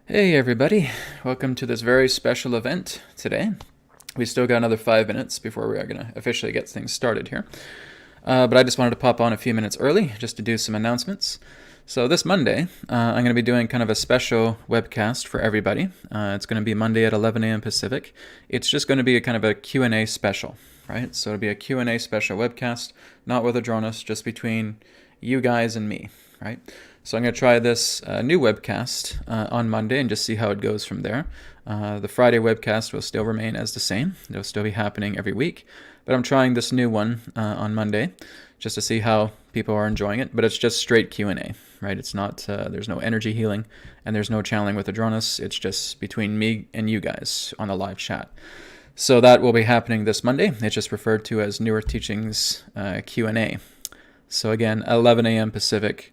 Hey everybody, welcome to this very special event today. We still got another 5 minutes before we are going to officially get things started here. But I just wanted to pop on a few minutes early just to do some announcements. So this Monday, I'm going to be doing kind of a special webcast for everybody. It's going to be Monday at 11 a.m. Pacific. It's just going to be a kind of a Q&A special, right? So it'll be a Q&A special webcast, not with Adronis, just between you guys and me, right? So I'm going to try this new webcast on Monday and just see how it goes from there. The Friday webcast will still remain as the same. It'll still be happening every week. But I'm trying this new one on Monday just to see how people are enjoying it. But it's just straight Q&A, right? It's not, there's no energy healing and there's no channeling with Adronis. It's just between me and you guys on the live chat. So that will be happening this Monday. It's just referred to as Newer Teachings Q&A. So again, 11 a.m. Pacific,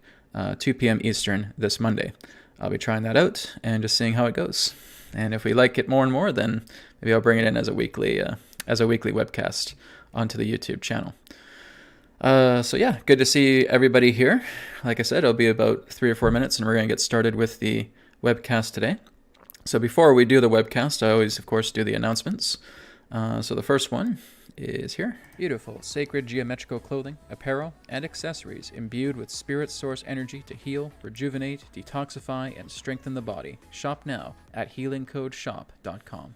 2 p.m. Eastern this Monday. I'll be trying that out and just seeing how it goes. And if we like it more and more, then maybe I'll bring it in as a weekly webcast onto the YouTube channel. So yeah, good to see everybody here. Like I said, it'll be about 3 or 4 minutes and we're going to get started with the webcast today. So before we do the webcast, I always, of course, do the announcements. So the first one is here. Beautiful, sacred geometrical clothing, apparel, and accessories imbued with spirit source energy to heal, rejuvenate, detoxify, and strengthen the body. Shop now at healingcodeshop.com.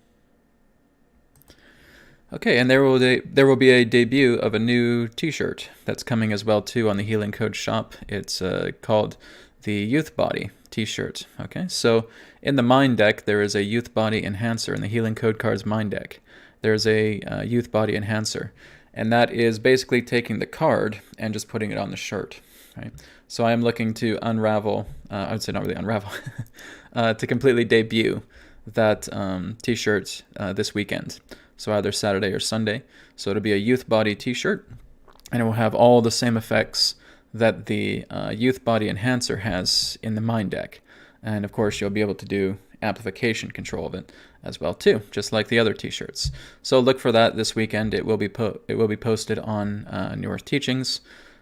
Okay, and there will be a debut of a new t-shirt that's coming as well too on the Healing Code shop. It's called the Youth Body t-shirt. Okay, so in the Mind deck, there is a Youth Body Enhancer in the Healing Code Cards Mind deck. There's a Youth Body Enhancer, and that is basically taking the card and just putting it on the shirt, right? So I am looking to unravel, I would say not really unravel, to completely debut that t-shirt this weekend. So either Saturday or Sunday. So it'll be a Youth Body t-shirt, and it will have all the same effects that the Youth Body Enhancer has in the Mind deck. And of course, you'll be able to do amplification control of it as well too, just like the other t-shirts. So look for that this weekend. It will be posted on Newer Teachings,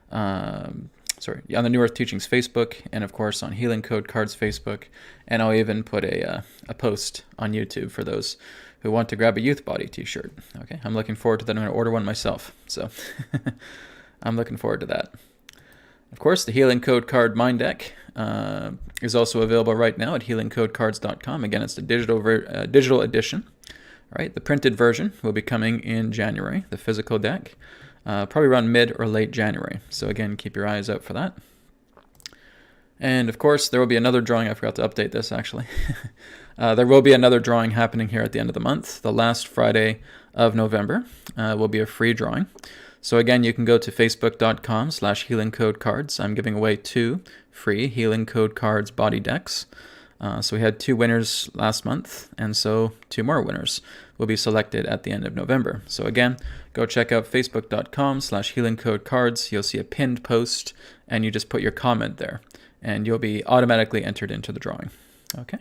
on the Newer Teachings Facebook, and of course on Healing Code Cards Facebook. And I'll even put a post on YouTube for those who want to grab a Youth Body t-shirt. Okay, I'm looking forward to that. I'm going to order one myself. So I'm looking forward to that. Of course, the Healing Code Card Mind deck is also available right now at healingcodecards.com. Again, it's the digital edition. All right, the printed version will be coming in January, the physical deck, probably around mid or late January. So again, keep your eyes out for that. And of course, there will be another drawing. I forgot to update this actually. There will be another drawing happening here at the end of the month. The last Friday of November will be a free drawing. So again, you can go to facebook.com/healingcodecards. I'm giving away 2 free Healing Code Cards body decks. So we had 2 winners last month, and so 2 more winners will be selected at the end of November. So again, go check out facebook.com/healingcodecards. You'll see a pinned post, and you just put your comment there, and you'll be automatically entered into the drawing. Okay.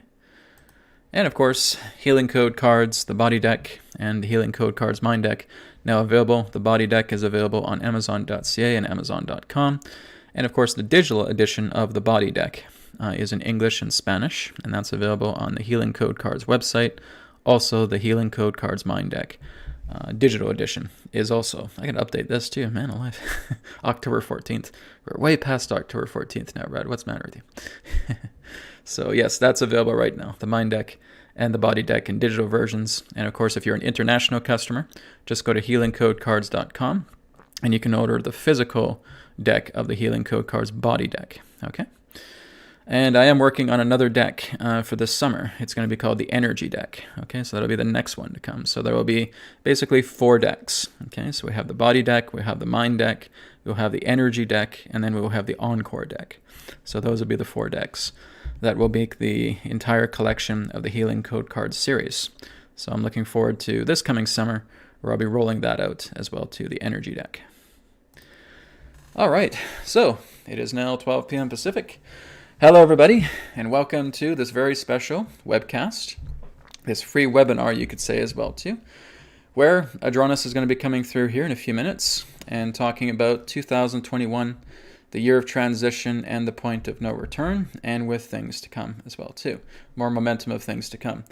And of course, Healing Code Cards, the body deck, and the Healing Code Cards Mind deck now available. The body deck is available on Amazon.ca and Amazon.com. And of course, the digital edition of the body deck is in English and Spanish, and that's available on the Healing Code Cards website. Also, the Healing Code Cards Mind deck digital edition is also, I can update this too, man alive, October 14th. We're way past October 14th now, Brad. What's the matter with you? So yes, that's available right now, the Mind deck and the body deck in digital versions. And of course, if you're an international customer, just go to healingcodecards.com and you can order the physical deck of the Healing Code Cards body deck. Okay. And I am working on another deck for this summer. It's going to be called the Energy deck. Okay, so that'll be the next one to come. So there will be basically 4 decks. Okay, so we have the body deck, we have the Mind deck, we'll have the Energy deck, and then we will have the Encore deck. So those will be the 4 decks that will make the entire collection of the Healing Code Cards series. So I'm looking forward to this coming summer, where I'll be rolling that out as well to the Energy deck. All right, so it is now 12 p.m. Pacific. Hello, everybody, and welcome to this very special webcast, this free webinar, you could say as well, too, where Adronis is going to be coming through here in a few minutes and talking about 2021 the year of transition and the point of no return, and with things to come as well too. More momentum of things to come.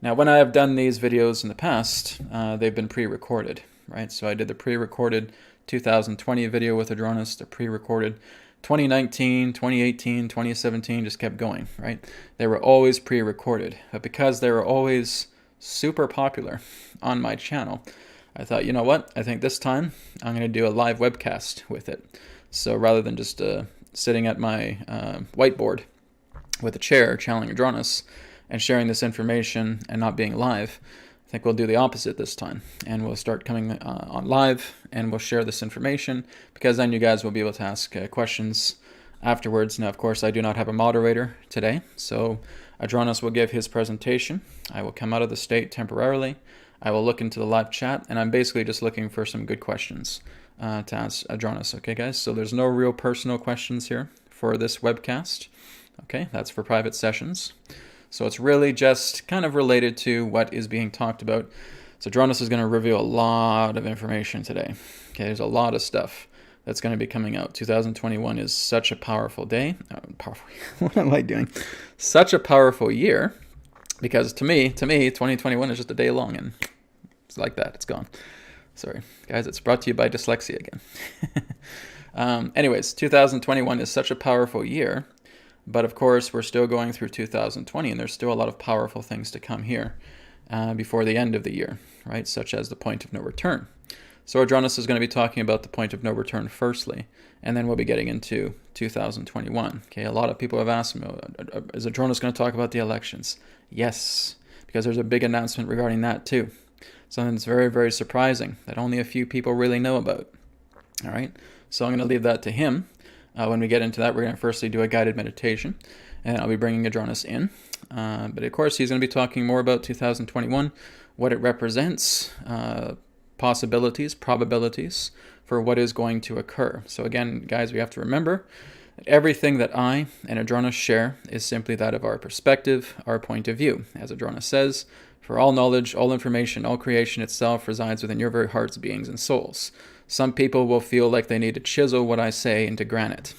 Now, when I have done these videos in the past, they've been pre-recorded, right? So I did the pre-recorded 2020 video with Adronis, the pre-recorded 2019, 2018, 2017, just kept going, right? They were always pre-recorded, but because they were always super popular on my channel, I thought, you know what? I think this time I'm going to do a live webcast with it. So rather than just sitting at my whiteboard with a chair channeling Adronis and sharing this information and not being live, I think we'll do the opposite this time. And we'll start coming on live and we'll share this information, because then you guys will be able to ask questions afterwards. Now, of course, I do not have a moderator today, so Adronis will give his presentation. I will come out of the state temporarily. I will look into the live chat, and I'm basically just looking for some good questions to ask Adronis. Okay, guys? So there's no real personal questions here for this webcast. Okay, that's for private sessions. So it's really just kind of related to what is being talked about. So Adronis is going to reveal a lot of information today. Okay, there's a lot of stuff that's going to be coming out. 2021 is such a powerful day. What am I doing? Such a powerful year, because to me, 2021 is just a day long, and it's like that. It's gone. Sorry, guys. It's brought to you by dyslexia again. Anyways, 2021 is such a powerful year. But of course, we're still going through 2020, and there's still a lot of powerful things to come here before the end of the year, right? Such as the point of no return. So Adronis is going to be talking about the point of no return firstly, and then we'll be getting into 2021. Okay, a lot of people have asked me, is Adronis going to talk about the elections? Yes, because there's a big announcement regarding that too. Something that's very, very surprising that only a few people really know about. All right, so I'm going to leave that to him. When we get into that, we're going to firstly do a guided meditation, and I'll be bringing Adronis in. But of course, he's going to be talking more about 2021, what it represents, possibilities, probabilities for what is going to occur. So again, guys, we have to remember that everything that I and Adronis share is simply that of our perspective, our point of view. As Adronis says, for all knowledge, all information, all creation itself resides within your very hearts, beings, and souls. Some people will feel like they need to chisel what I say into granite.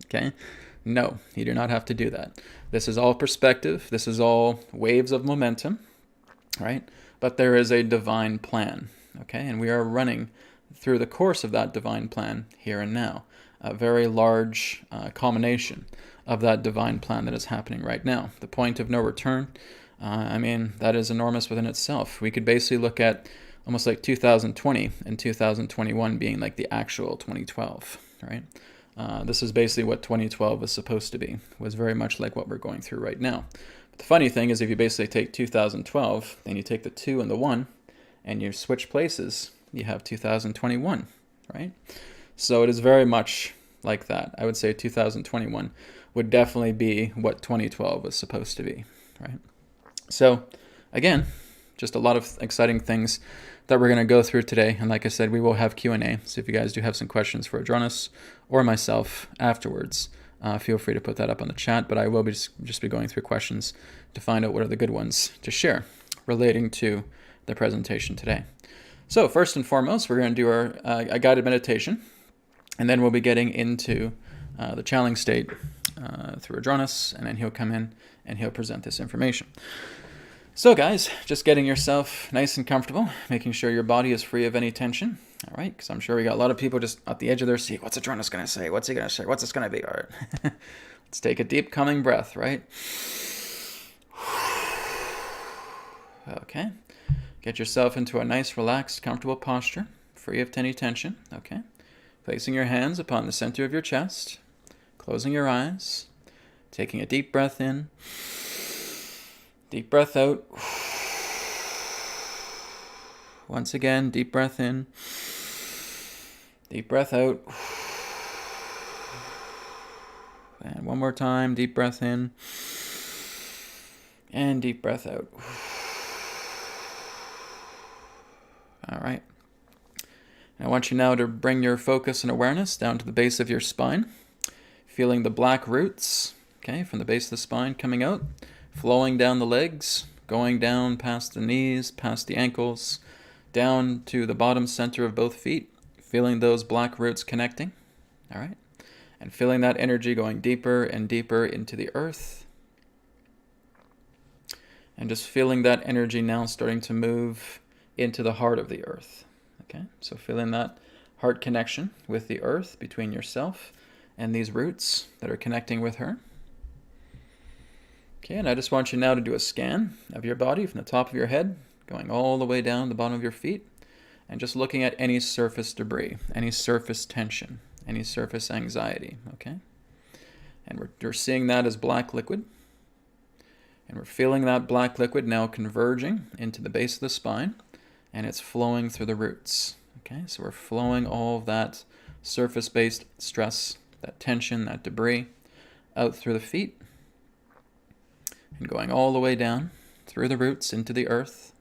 Okay? No, you do not have to do that. This is all perspective. This is all waves of momentum, right? But there is a divine plan, okay? And we are running through the course of that divine plan here and now. A very large culmination of that divine plan that is happening right now. The point of no return, I mean, that is enormous within itself. We could basically look at almost like 2020 and 2021 being like the actual 2012, right? This is basically what 2012 was supposed to be, was very much like what we're going through right now. But the funny thing is, if you basically take 2012 and you take the 2 and the 1 and you switch places, you have 2021, right? So it is very much like that. I would say 2021 would definitely be what 2012 was supposed to be, right? So again, just a lot of exciting things that we're going to go through today. And like I said, we will have Q&A. So if you guys do have some questions for Adronis or myself afterwards, feel free to put that up on the chat. But I will be just be going through questions to find out what are the good ones to share relating to the presentation today. So first and foremost, we're going to do a guided meditation. And then we'll be getting into the channeling state through Adronis. And then he'll come in and he'll present this information. So guys, just getting yourself nice and comfortable, making sure your body is free of any tension. All right, because I'm sure we got a lot of people just at the edge of their seat. What's Adronis going to say? What's he going to say? What's this going to be? All right, let's take a deep, calming breath, right? Okay, get yourself into a nice, relaxed, comfortable posture, free of any tension. Okay, placing your hands upon the center of your chest, closing your eyes, taking a deep breath in. Deep breath out. Once again, deep breath in. Deep breath out. And one more time, deep breath in. And deep breath out. All right. I want you now to bring your focus and awareness down to the base of your spine, feeling the black roots, okay, from the base of the spine coming out, flowing down the legs, going down past the knees, past the ankles, down to the bottom center of both feet, feeling those black roots connecting, all right? And feeling that energy going deeper and deeper into the earth. And just feeling that energy now starting to move into the heart of the earth. Okay, so feeling that heart connection with the earth between yourself and these roots that are connecting with her. Okay, and I just want you now to do a scan of your body from the top of your head, going all the way down the bottom of your feet, and just looking at any surface debris, any surface tension, any surface anxiety, okay? And we're seeing that as black liquid. And we're feeling that black liquid now converging into the base of the spine, and it's flowing through the roots, okay? So we're flowing all of that surface-based stress, that tension, that debris, out through the feet, and going all the way down through the roots into the earth,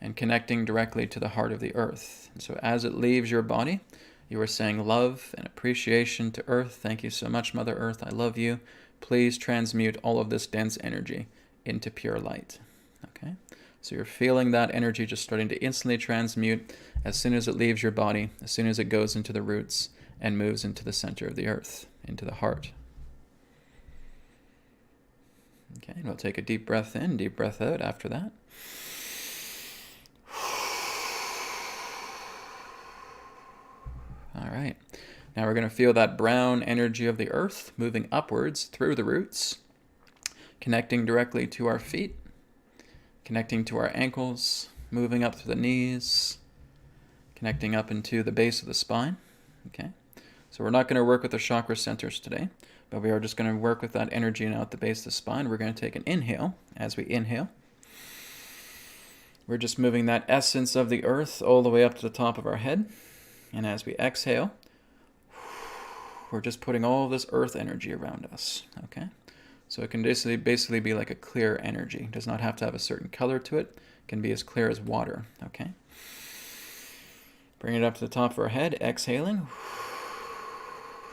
and connecting directly to the heart of the earth. And so as it leaves your body, you are saying love and appreciation to Earth. Thank you so much, Mother Earth. I love you. Please transmute all of this dense energy into pure light. Okay? So you're feeling that energy just starting to instantly transmute as soon as it leaves your body, as soon as it goes into the roots and moves into the center of the earth, into the heart. Okay, and we'll take a deep breath in, deep breath out after that. All right. Now we're going to feel that brown energy of the earth moving upwards through the roots, connecting directly to our feet, connecting to our ankles, moving up through the knees, connecting up into the base of the spine. Okay. So we're not going to work with the chakra centers today, but we are just going to work with that energy now at the base of the spine. We're going to take an inhale. As we inhale, we're just moving that essence of the earth all the way up to the top of our head. And as we exhale, we're just putting all of this earth energy around us, okay? So it can basically be like a clear energy. It does not have to have a certain color to it. It can be as clear as water, okay? Bring it up to the top of our head, exhaling.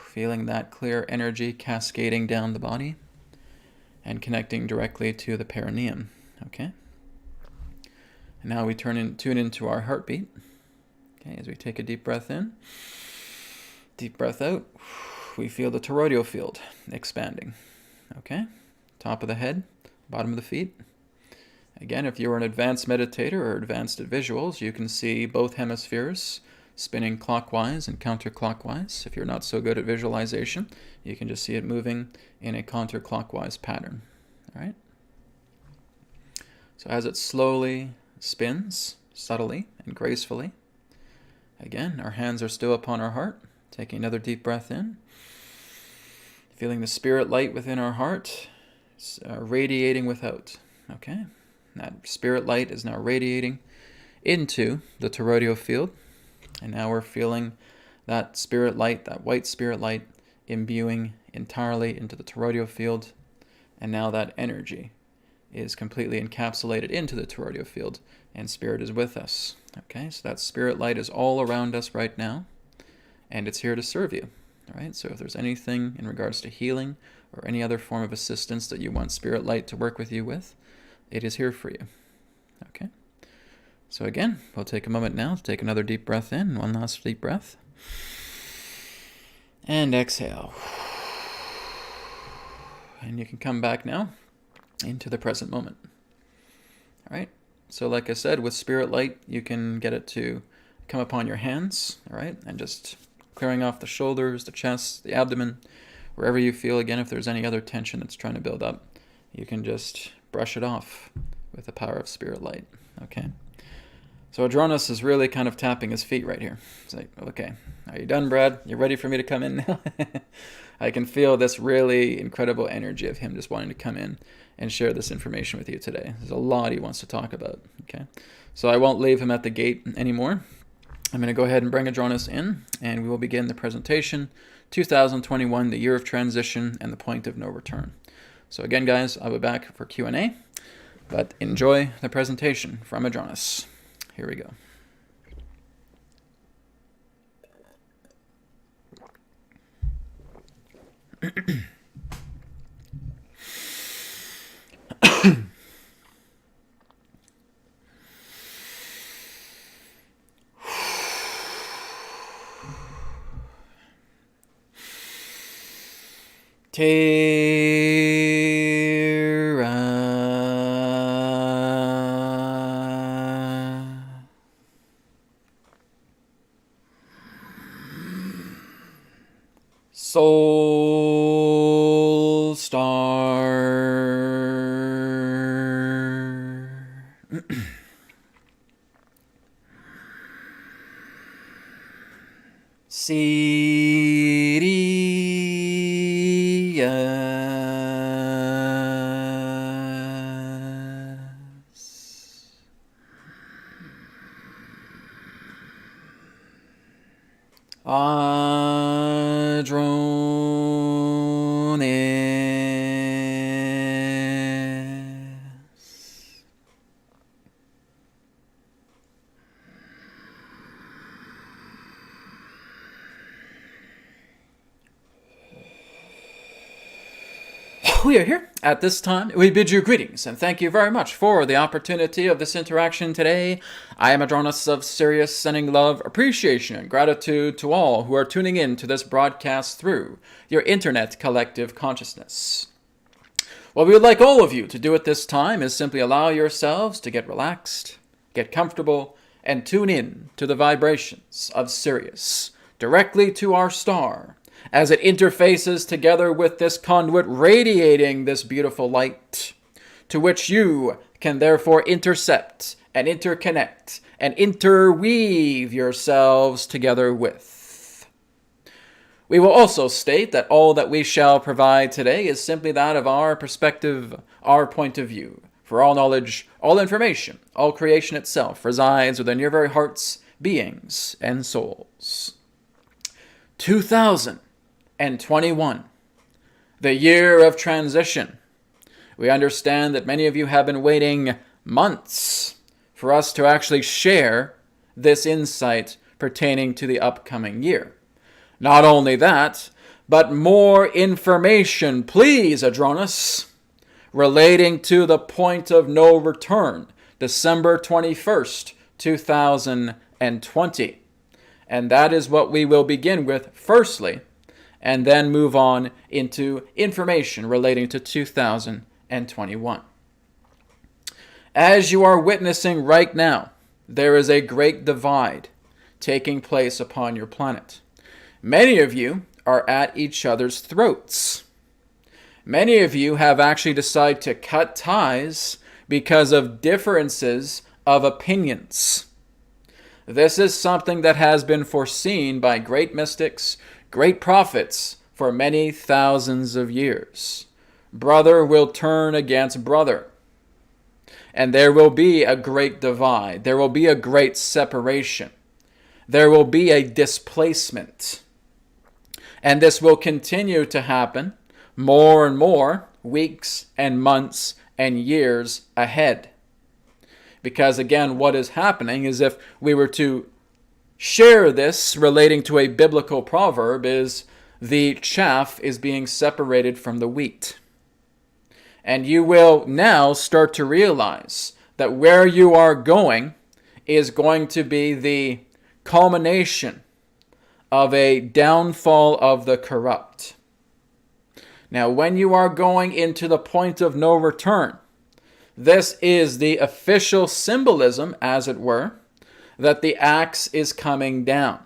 Feeling that clear energy cascading down the body and connecting directly to the perineum, okay? And now we tune into our heartbeat. Okay, as we take a deep breath in, deep breath out, we feel the toroidal field expanding. Okay, top of the head, bottom of the feet. Again, if you're an advanced meditator or advanced at visuals, you can see both hemispheres spinning clockwise and counterclockwise. If you're not so good at visualization, you can just see it moving in a counterclockwise pattern. All right. So as it slowly spins, subtly and gracefully, again, our hands are still upon our heart. Taking another deep breath in. Feeling the spirit light within our heart radiating without. Okay? That spirit light is now radiating into the toroidal field. And now we're feeling that spirit light, that white spirit light, imbuing entirely into the toroidal field. And now that energy is completely encapsulated into the toroidal field, and spirit is with us. Okay, so that spirit light is all around us right now, and it's here to serve you. All right, so if there's anything in regards to healing or any other form of assistance that you want spirit light to work with you with, it is here for you. Okay, so again, we'll take a moment now to take another deep breath in, one last deep breath, and exhale. And you can come back now into the present moment. All right. So like I said, with spirit light, you can get it to come upon your hands, all right, and just clearing off the shoulders, the chest, the abdomen, wherever you feel. Again, if there's any other tension that's trying to build up, you can just brush it off with the power of spirit light. Okay. So Adronis is really kind of tapping his feet right here. It's like, okay, are you done, Brad? You ready for me to come in now? I can feel this really incredible energy of him just wanting to come in and share this information with you today. There's a lot he wants to talk about, okay? So I won't leave him at the gate anymore. I'm going to go ahead and bring Adronis in, and we will begin the presentation. 2021, the year of transition and the point of no return. So again, guys, I'll be back for Q&A, but enjoy the presentation from Adronis. Here we go. Terra. Soul Star. Sirius. Adronis. We are here at this time. We bid you greetings and thank you very much for the opportunity of this interaction today. I am Adronis of Sirius, sending love, appreciation, and gratitude to all who are tuning in to this broadcast through your internet collective consciousness. What we would like all of you to do at this time is simply allow yourselves to get relaxed, get comfortable, and tune in to the vibrations of Sirius, directly to our star, as it interfaces together with this conduit radiating this beautiful light, to which you can therefore intercept and interconnect and interweave yourselves together with. We will also state that all that we shall provide today is simply that of our perspective, our point of view. For all knowledge, all information, all creation itself resides within your very hearts, beings, and souls. 2021, the year of transition. We understand that many of you have been waiting months for us to actually share this insight pertaining to the upcoming year. Not only that, but more information, please, Adronis, relating to the point of no return, December 21st, 2020. And that is what we will begin with firstly, and then move on into information relating to 2021. As you are witnessing right now, there is a great divide taking place upon your planet. Many of you are at each other's throats. Many of you have actually decided to cut ties because of differences of opinions. This is something that has been foreseen by great mystics, great prophets for many thousands of years. Brother will turn against brother. And there will be a great divide. There will be a great separation. There will be a displacement. And this will continue to happen more and more weeks and months and years ahead. Because again, what is happening is, if we were to share this relating to a biblical proverb, is the chaff is being separated from the wheat. And you will now start to realize that where you are going is going to be the culmination of a downfall of the corrupt. Now, when you are going into the point of no return, this is the official symbolism, as it were, that the axe is coming down.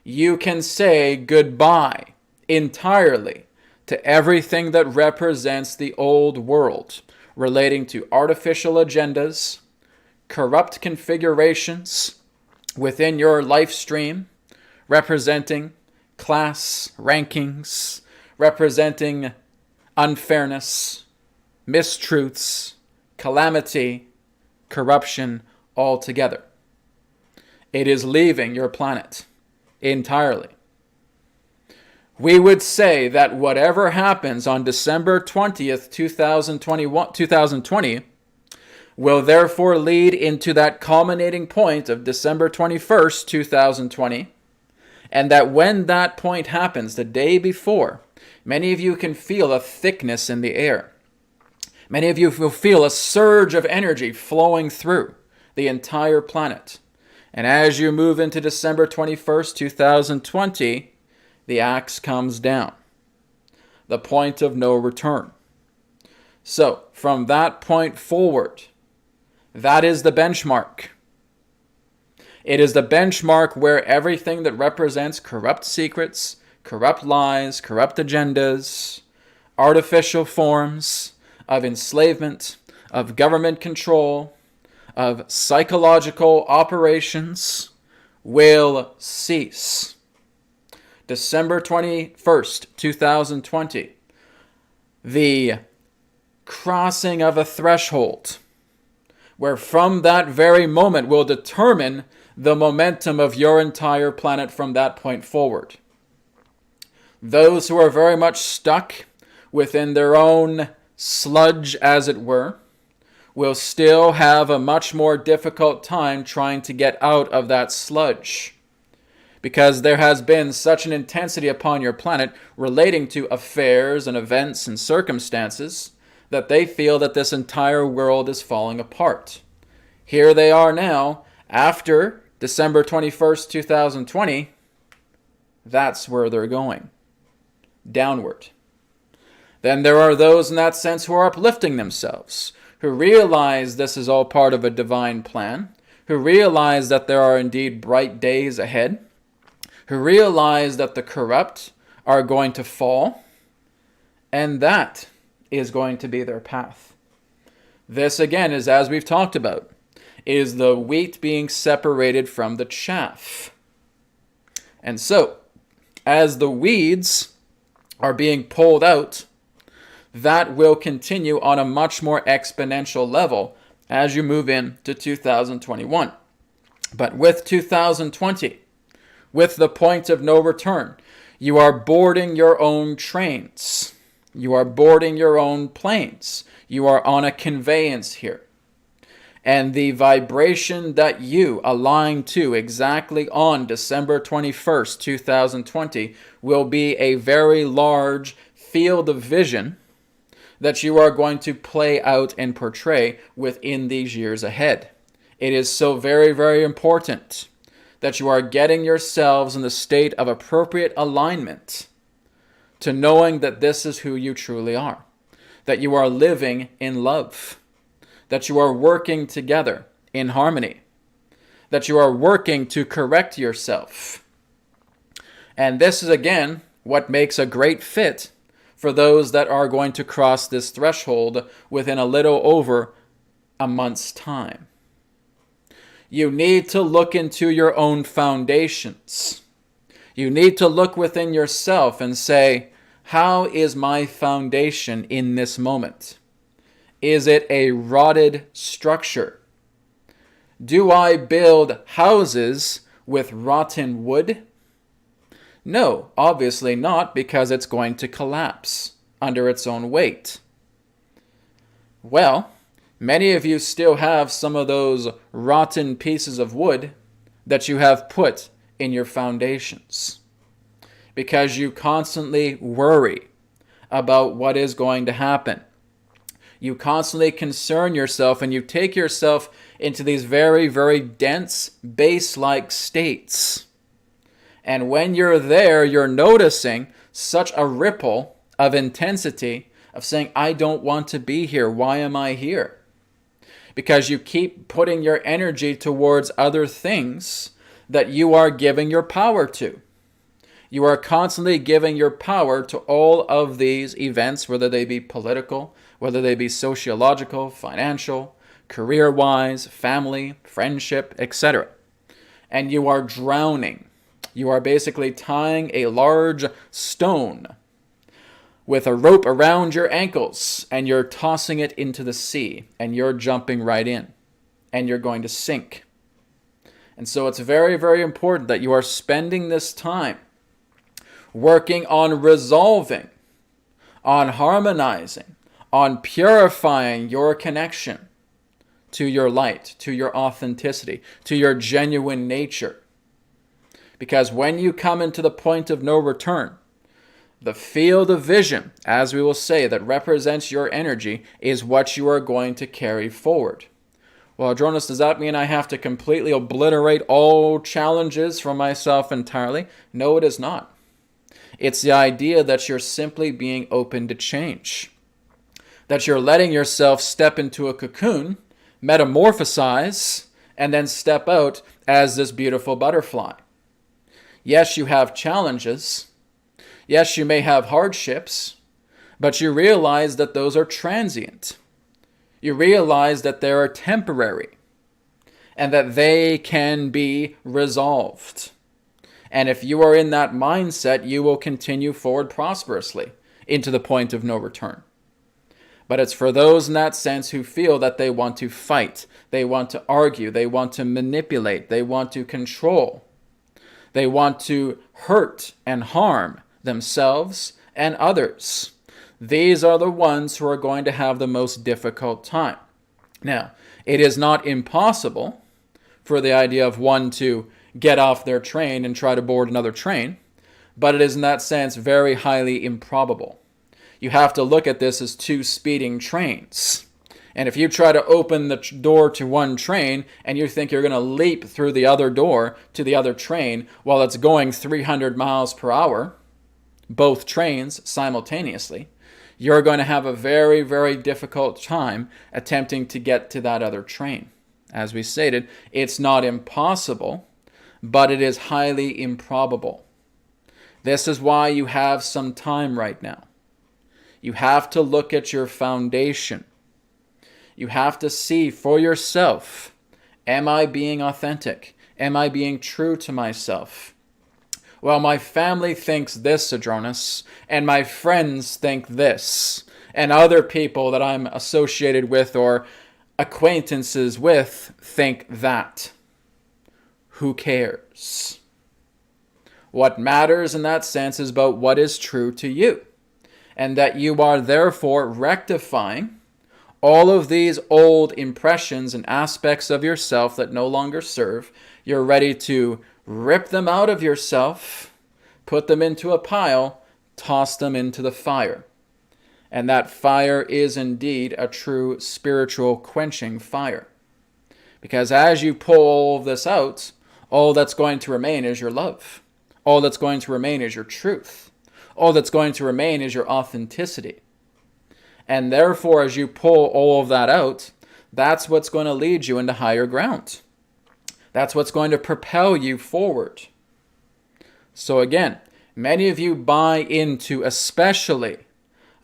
You can say goodbye entirely to everything that represents the old world, relating to artificial agendas, corrupt configurations within your life stream, representing class rankings, representing unfairness, mistruths, calamity, corruption altogether. It is leaving your planet entirely. We would say that whatever happens on December 20th, 2020, will therefore lead into that culminating point of December 21st, 2020, and that when that point happens, the day before, many of you can feel a thickness in the air. Many of you will feel a surge of energy flowing through the entire planet. And as you move into December 21st, 2020, the axe comes down. the point of no return. So, from that point forward, that is the benchmark. It is the benchmark where everything that represents corrupt secrets, corrupt lies, corrupt agendas, artificial forms of enslavement, of government control, of psychological operations will cease. December 21st, 2020, the crossing of a threshold, where from that very moment will determine the momentum of your entire planet from that point forward. Those who are very much stuck within their own sludge, as it were, will still have a much more difficult time trying to get out of that sludge, because there has been such an intensity upon your planet relating to affairs and events and circumstances that they feel that this entire world is falling apart. Here they are now, after December 21st, 2020, that's where they're going. Downward. Then there are those in that sense who are uplifting themselves, who realize this is all part of a divine plan, who realize that there are indeed bright days ahead, who realize that the corrupt are going to fall, and that is going to be their path. This, again, is, as we've talked about, is the wheat being separated from the chaff. And so, as the weeds are being pulled out, that will continue on a much more exponential level as you move into 2021. But with 2020, with the point of no return, you are boarding your own trains. You are boarding your own planes. You are on a conveyance here. And the vibration that you align to exactly on December 21st, 2020 will be a very large field of vision that you are going to play out and portray within these years ahead. It is so very, very important that you are getting yourselves in the state of appropriate alignment to knowing that this is who you truly are, that you are living in love, that you are working together in harmony, that you are working to correct yourself. And this is, again, what makes a great fit for those that are going to cross this threshold within a little over a month's time. You need to look into your own foundations. You need to look within yourself and say, how is my foundation in this moment? Is it a rotted structure? Do I build houses with rotten wood? No, obviously not, because it's going to collapse under its own weight. Well, many of you still have some of those rotten pieces of wood that you have put in your foundations, because you constantly worry about what is going to happen. You constantly concern yourself, and you take yourself into these very, very dense, base-like states. And when you're there, you're noticing such a ripple of intensity of saying, I don't want to be here. Why am I here? Because you keep putting your energy towards other things that you are giving your power to. You are constantly giving your power to all of these events, whether they be political, whether they be sociological, financial, career-wise, family, friendship, etc. And you are drowning. You are basically tying a large stone with a rope around your ankles, and you're tossing it into the sea, and you're jumping right in, and you're going to sink. And so it's very, very important that you are spending this time working on resolving, on harmonizing, on purifying your connection to your light, to your authenticity, to your genuine nature. Because when you come into the point of no return, the field of vision, as we will say, that represents your energy is what you are going to carry forward. Well, Adronis, does that mean I have to completely obliterate all challenges from myself entirely? No, it is not. It's the idea that you're simply being open to change, that you're letting yourself step into a cocoon, metamorphosize, and then step out as this beautiful butterfly. Yes, you have challenges. Yes, you may have hardships, but you realize that those are transient. You realize that they are temporary and that they can be resolved. And if you are in that mindset, you will continue forward prosperously into the point of no return. But it's for those in that sense who feel that they want to fight, they want to argue, they want to manipulate, they want to control, they want to hurt and harm themselves and others. These are the ones who are going to have the most difficult time. Now, it is not impossible for the idea of one to get off their train and try to board another train, but it is in that sense very highly improbable. You have to look at this as two speeding trains. And if you try to open the door to one train and you think you're going to leap through the other door to the other train while it's going 300 miles per hour, both trains simultaneously, you're going to have a very, very difficult time attempting to get to that other train. As we stated, it's not impossible, but it is highly improbable. This is why you have some time right now. You have to look at your foundation. You have to see for yourself, am I being authentic? Am I being true to myself? Well, my family thinks this, Adronis, and my friends think this, and other people that I'm associated with or acquaintances with think that. Who cares? What matters in that sense is about what is true to you, and that you are therefore rectifying all of these old impressions and aspects of yourself that no longer serve. You're ready to rip them out of yourself, put them into a pile, toss them into the fire. And that fire is indeed a true spiritual quenching fire. Because as you pull all of this out, all that's going to remain is your love. All that's going to remain is your truth. All that's going to remain is your authenticity. And therefore, as you pull all of that out, that's what's going to lead you into higher ground. That's what's going to propel you forward. So again, many of you buy into especially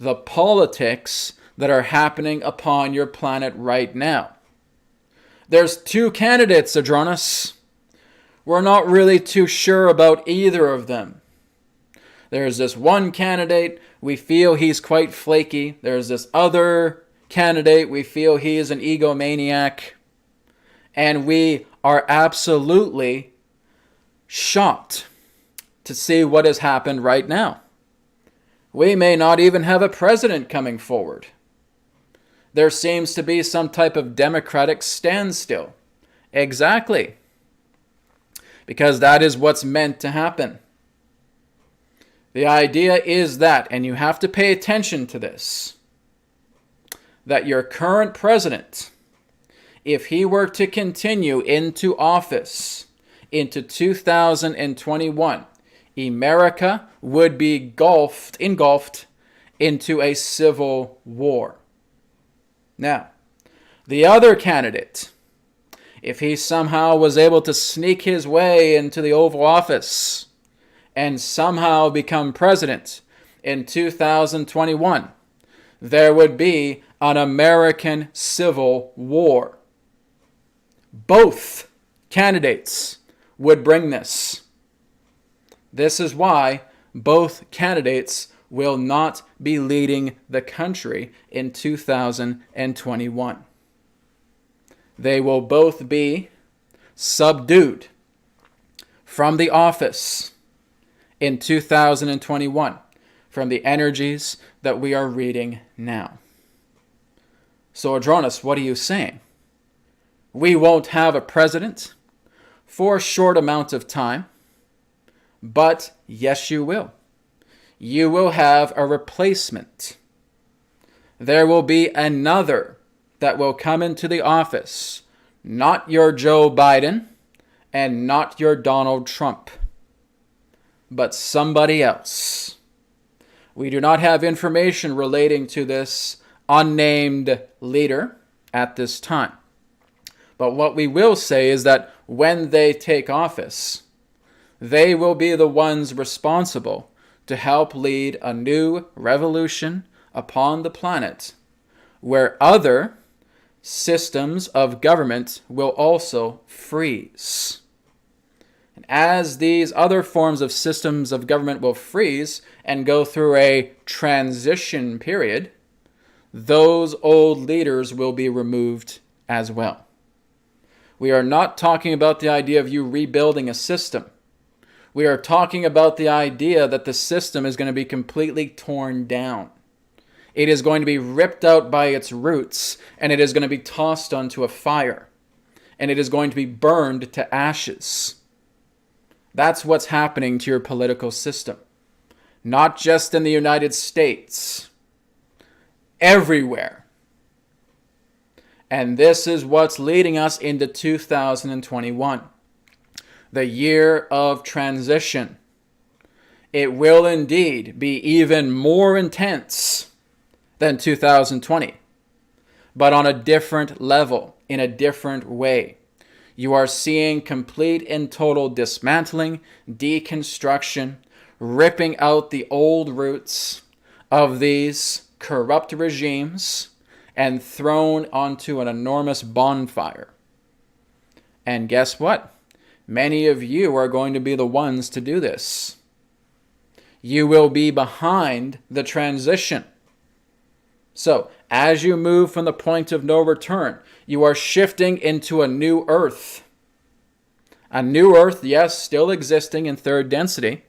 the politics that are happening upon your planet right now. There's two candidates, Adronis. We're not really too sure about either of them. There's this one candidate, we feel he's quite flaky. There's this other candidate, we feel he is an egomaniac. And we are absolutely shocked to see what has happened right now. We may not even have a president coming forward. There seems to be some type of democratic standstill. Exactly. Because that is what's meant to happen. The idea is that, and you have to pay attention to this, that your current president, if he were to continue into office into 2021, America would be engulfed into a civil war. Now, the other candidate, if he somehow was able to sneak his way into the Oval Office and somehow become president in 2021, there would be an American civil war. Both candidates would bring this. This is why both candidates will not be leading the country in 2021. They will both be subdued from the office in 2021 from the energies that we are reading now. So, Adronis, what are you saying? We won't have a president for a short amount of time, but yes, you will. You will have a replacement. There will be another that will come into the office, not your Joe Biden and not your Donald Trump. but somebody else. We do not have information relating to this unnamed leader at this time. But what we will say is that when they take office, they will be the ones responsible to help lead a new revolution upon the planet, where other systems of government will also freeze. And as these other forms of systems of government will freeze and go through a transition period, those old leaders will be removed as well. We are not talking about the idea of you rebuilding a system. We are talking about the idea that the system is going to be completely torn down. It is going to be ripped out by its roots, and it is going to be tossed onto a fire, and it is going to be burned to ashes. That's what's happening to your political system. Not just in the United States. Everywhere. And this is what's leading us into 2021. The year of transition. It will indeed be even more intense than 2020. But on a different level, in a different way. You are seeing complete and total dismantling, deconstruction, ripping out the old roots of these corrupt regimes and thrown onto an enormous bonfire. And guess what? Many of you are going to be the ones to do this. You will be behind the transition. So, as you move from the point of no return, you are shifting into a new earth. A new earth, yes, still existing in third density,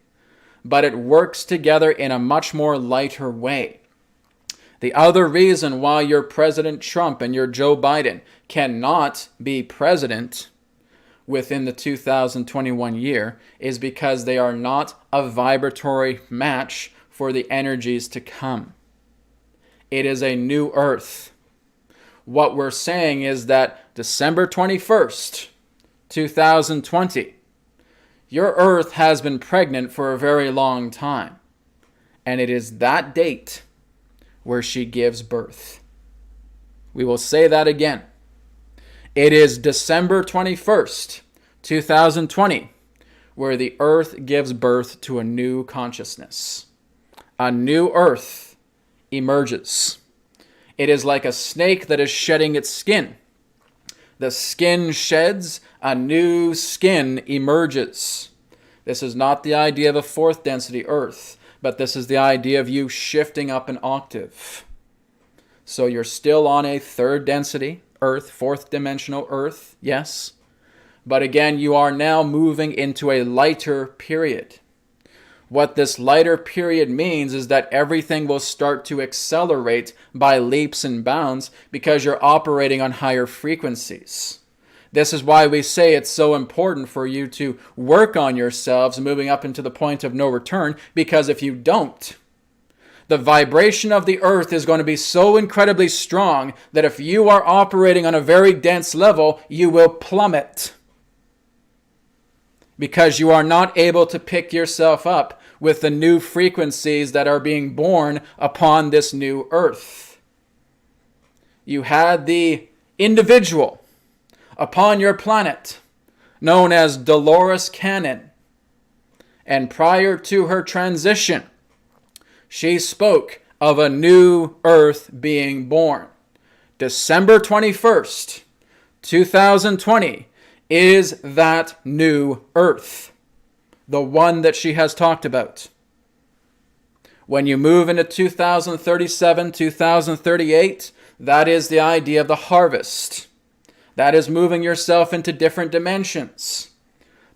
but it works together in a much more lighter way. The other reason why your President Trump and your Joe Biden cannot be president within the 2021 year is because they are not a vibratory match for the energies to come. It is a new earth. What we're saying is that December 21st, 2020, your earth has been pregnant for a very long time. And it is that date where she gives birth. We will say that again. It is December 21st, 2020, where the earth gives birth to a new consciousness. A new earth emerges. It is like a snake that is shedding its skin. The skin sheds, a new skin emerges. This is not the idea of a fourth density earth, but this is the idea of you shifting up an octave. So you're still on a third density earth, fourth dimensional earth, yes. But again, you are now moving into a lighter period. What this lighter period means is that everything will start to accelerate by leaps and bounds because you're operating on higher frequencies. This is why we say it's so important for you to work on yourselves moving up into the point of no return, because if you don't, the vibration of the earth is going to be so incredibly strong that if you are operating on a very dense level, you will plummet. Because you are not able to pick yourself up with the new frequencies that are being born upon this new earth. You had the individual upon your planet known as Dolores Cannon. And prior to her transition, she spoke of a new earth being born. December 21st, 2020 is that new earth, the one that she has talked about. When you move into 2037, 2038, that is the idea of the harvest. That is moving yourself into different dimensions.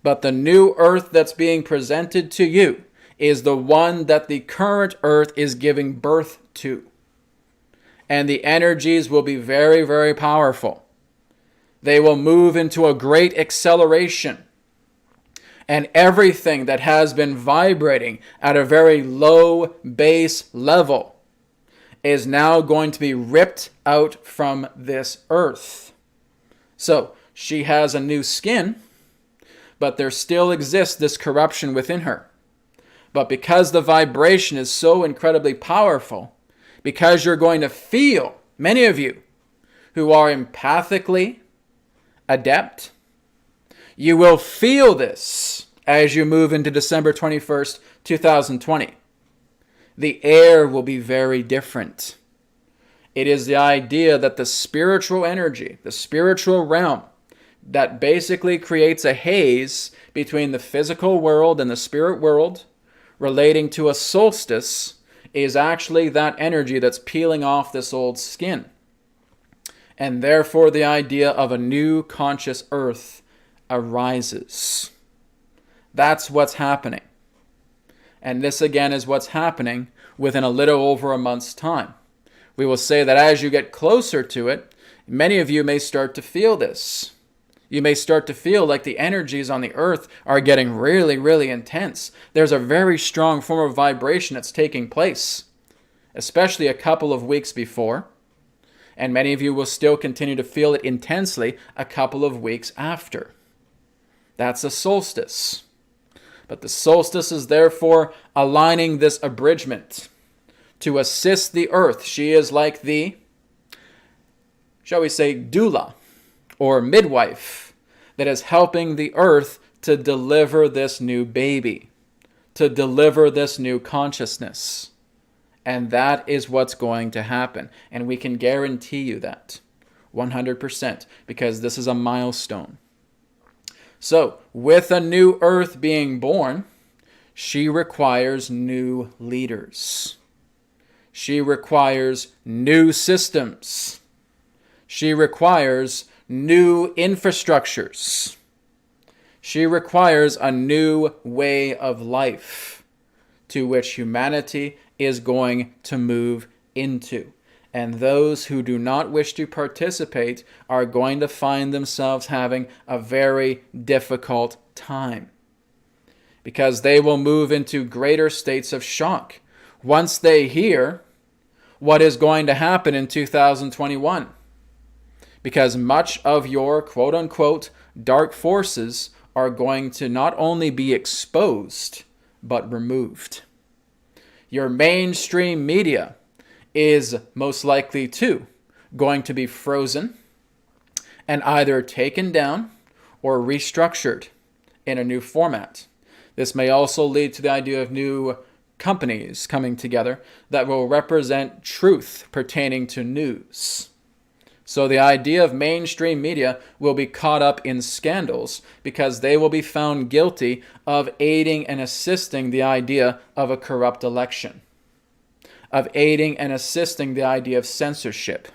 But the new earth that's being presented to you is the one that the current earth is giving birth to. And the energies will be very, very powerful. They will move into a great acceleration. And everything that has been vibrating at a very low base level is now going to be ripped out from this earth. So, she has a new skin, but there still exists this corruption within her. But because the vibration is so incredibly powerful, because you're going to feel, many of you who are empathically adept, you will feel this as you move into December 21st, 2020. The air will be very different. It is the idea that the spiritual energy, the spiritual realm, that basically creates a haze between the physical world and the spirit world, relating to a solstice, is actually that energy that's peeling off this old skin. And therefore the idea of a new conscious earth arises. That's what's happening. And this again is what's happening within a little over a month's time. We will say that as you get closer to it, many of you may start to feel this. You may start to feel like the energies on the earth are getting really, really intense. There's a very strong form of vibration that's taking place, especially a couple of weeks before. And many of you will still continue to feel it intensely a couple of weeks after. That's a solstice. But the solstice is therefore aligning this abridgment to assist the earth. She is like the, shall we say, doula or midwife that is helping the earth to deliver this new baby, to deliver this new consciousness. And that is what's going to happen. And we can guarantee you that 100% because this is a milestone. So, with a new earth being born, she requires new leaders. She requires new systems. She requires new infrastructures. She requires a new way of life to which humanity is going to move into. And those who do not wish to participate are going to find themselves having a very difficult time, because they will move into greater states of shock once they hear what is going to happen in 2021. Because much of your quote-unquote dark forces are going to not only be exposed, but removed. Your mainstream media is most likely too going to be frozen and either taken down or restructured in a new format. This may also lead to the idea of new companies coming together that will represent truth pertaining to news. So the idea of mainstream media will be caught up in scandals because they will be found guilty of aiding and assisting the idea of a corrupt election, of aiding and assisting the idea of censorship.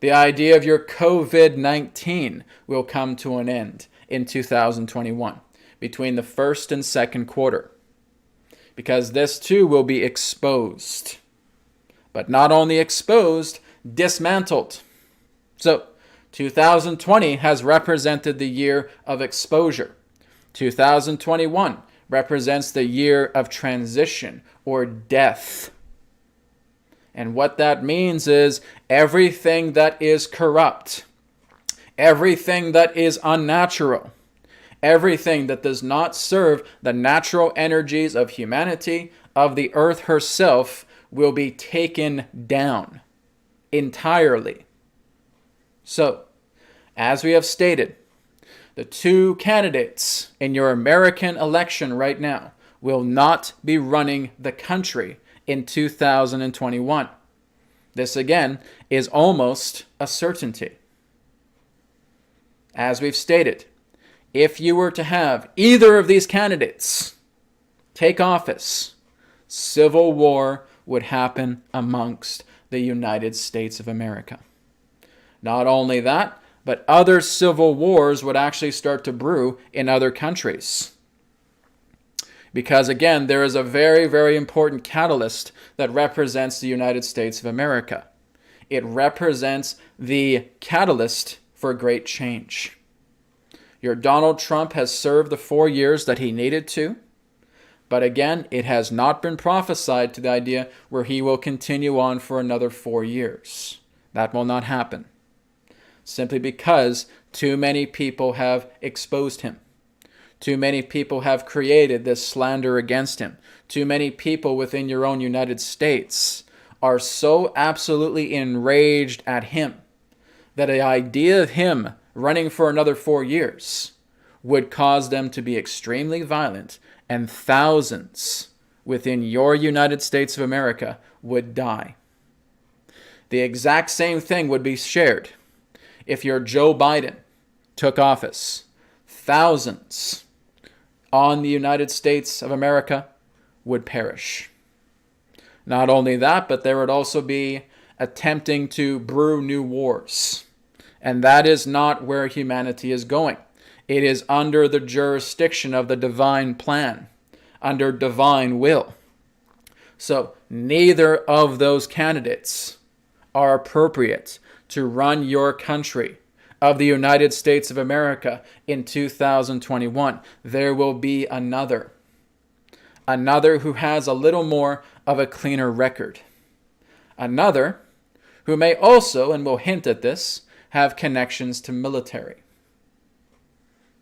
The idea of your COVID-19 will come to an end in 2021 between the first and second quarter, because this too will be exposed. But not only exposed, dismantled. So 2020 has represented the year of exposure. 2021 represents the year of transition or death. And what that means is everything that is corrupt, everything that is unnatural, everything that does not serve the natural energies of humanity, of the earth herself, will be taken down entirely. So, as we have stated, the two candidates in your American election right now will not be running the country in 2021. This again is almost a certainty. As we've stated, if you were to have either of these candidates take office, civil war would happen amongst the United States of America. Not only that, but other civil wars would actually start to brew in other countries. Because again, there is a very, very important catalyst that represents the United States of America. It represents the catalyst for great change. Your Donald Trump has served the 4 years that he needed to. But again, it has not been prophesied to the idea where he will continue on for another 4 years. That will not happen. Simply because too many people have exposed him. Too many people have created this slander against him. Too many people within your own United States are so absolutely enraged at him that the idea of him running for another 4 years would cause them to be extremely violent, and thousands within your United States of America would die. The exact same thing would be shared if your Joe Biden took office. Thousands on the United States of America would perish. Not only that, but there would also be attempting to brew new wars. And that is not where humanity is going. It is under the jurisdiction of the divine plan, under divine will. So neither of those candidates are appropriate to run your country of the United States of America in 2021. There will be another who has a little more of a cleaner record. Another who may also, and will hint at this, have connections to military.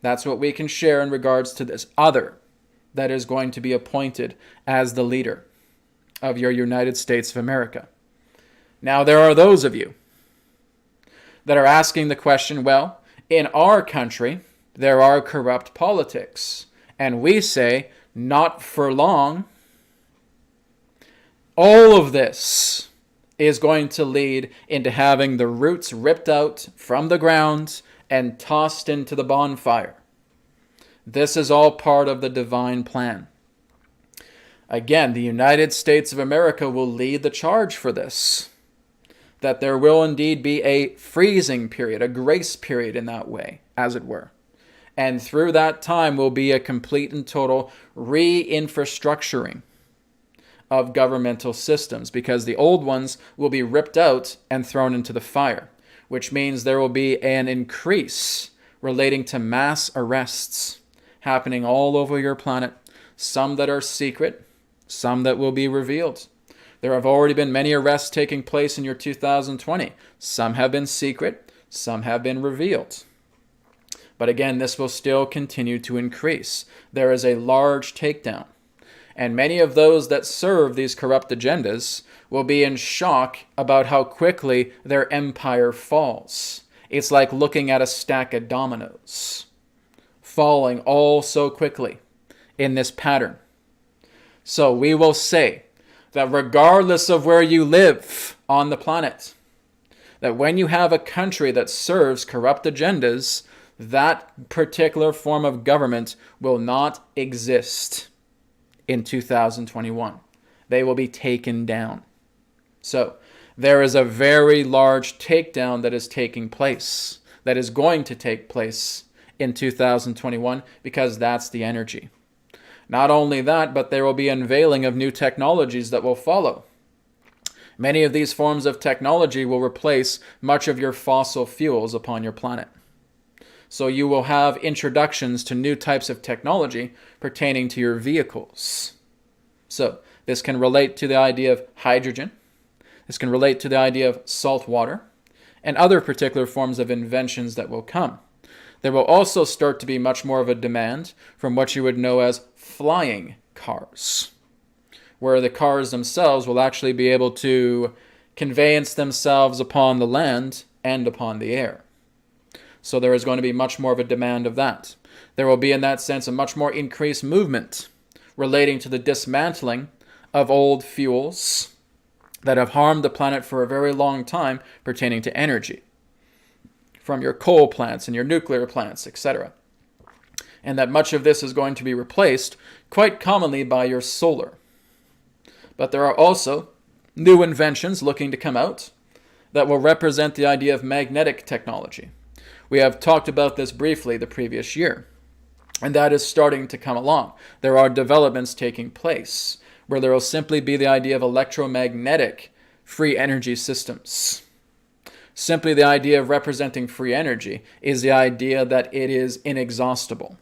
That's what we can share in regards to this other that is going to be appointed as the leader of your United States of America. Now, there are those of you that are asking the question, well, in our country, there are corrupt politics. And we say, not for long. All of this is going to lead into having the roots ripped out from the ground and tossed into the bonfire. This is all part of the divine plan. Again, the United States of America will lead the charge for this. That there will indeed be a freezing period, a grace period in that way, as it were. And through that time will be a complete and total re-infrastructuring of governmental systems, because the old ones will be ripped out and thrown into the fire, which means there will be an increase relating to mass arrests happening all over your planet, some that are secret, some that will be revealed. There have already been many arrests taking place in your 2020. Some have been secret, some have been revealed. But again, this will still continue to increase. There is a large takedown. And many of those that serve these corrupt agendas will be in shock about how quickly their empire falls. It's like looking at a stack of dominoes, falling all so quickly in this pattern. So we will say that regardless of where you live on the planet, that when you have a country that serves corrupt agendas, that particular form of government will not exist in 2021. They will be taken down. So there is a very large takedown that is taking place, that is going to take place in 2021, because that's the energy. Not only that, but there will be unveiling of new technologies that will follow. Many of these forms of technology will replace much of your fossil fuels upon your planet. So you will have introductions to new types of technology pertaining to your vehicles. So this can relate to the idea of hydrogen. This can relate to the idea of salt water and other particular forms of inventions that will come. There will also start to be much more of a demand from what you would know as flying cars, where the cars themselves will actually be able to conveyance themselves upon the land and upon the air. So there is going to be much more of a demand of that. There will be, in that sense, a much more increased movement relating to the dismantling of old fuels that have harmed the planet for a very long time pertaining to energy, from your coal plants and your nuclear plants, etc. And that much of this is going to be replaced quite commonly by your solar. But there are also new inventions looking to come out that will represent the idea of magnetic technology. We have talked about this briefly the previous year, and that is starting to come along. There are developments taking place where there will simply be the idea of electromagnetic free energy systems. Simply the idea of representing free energy is the idea that it is inexhaustible.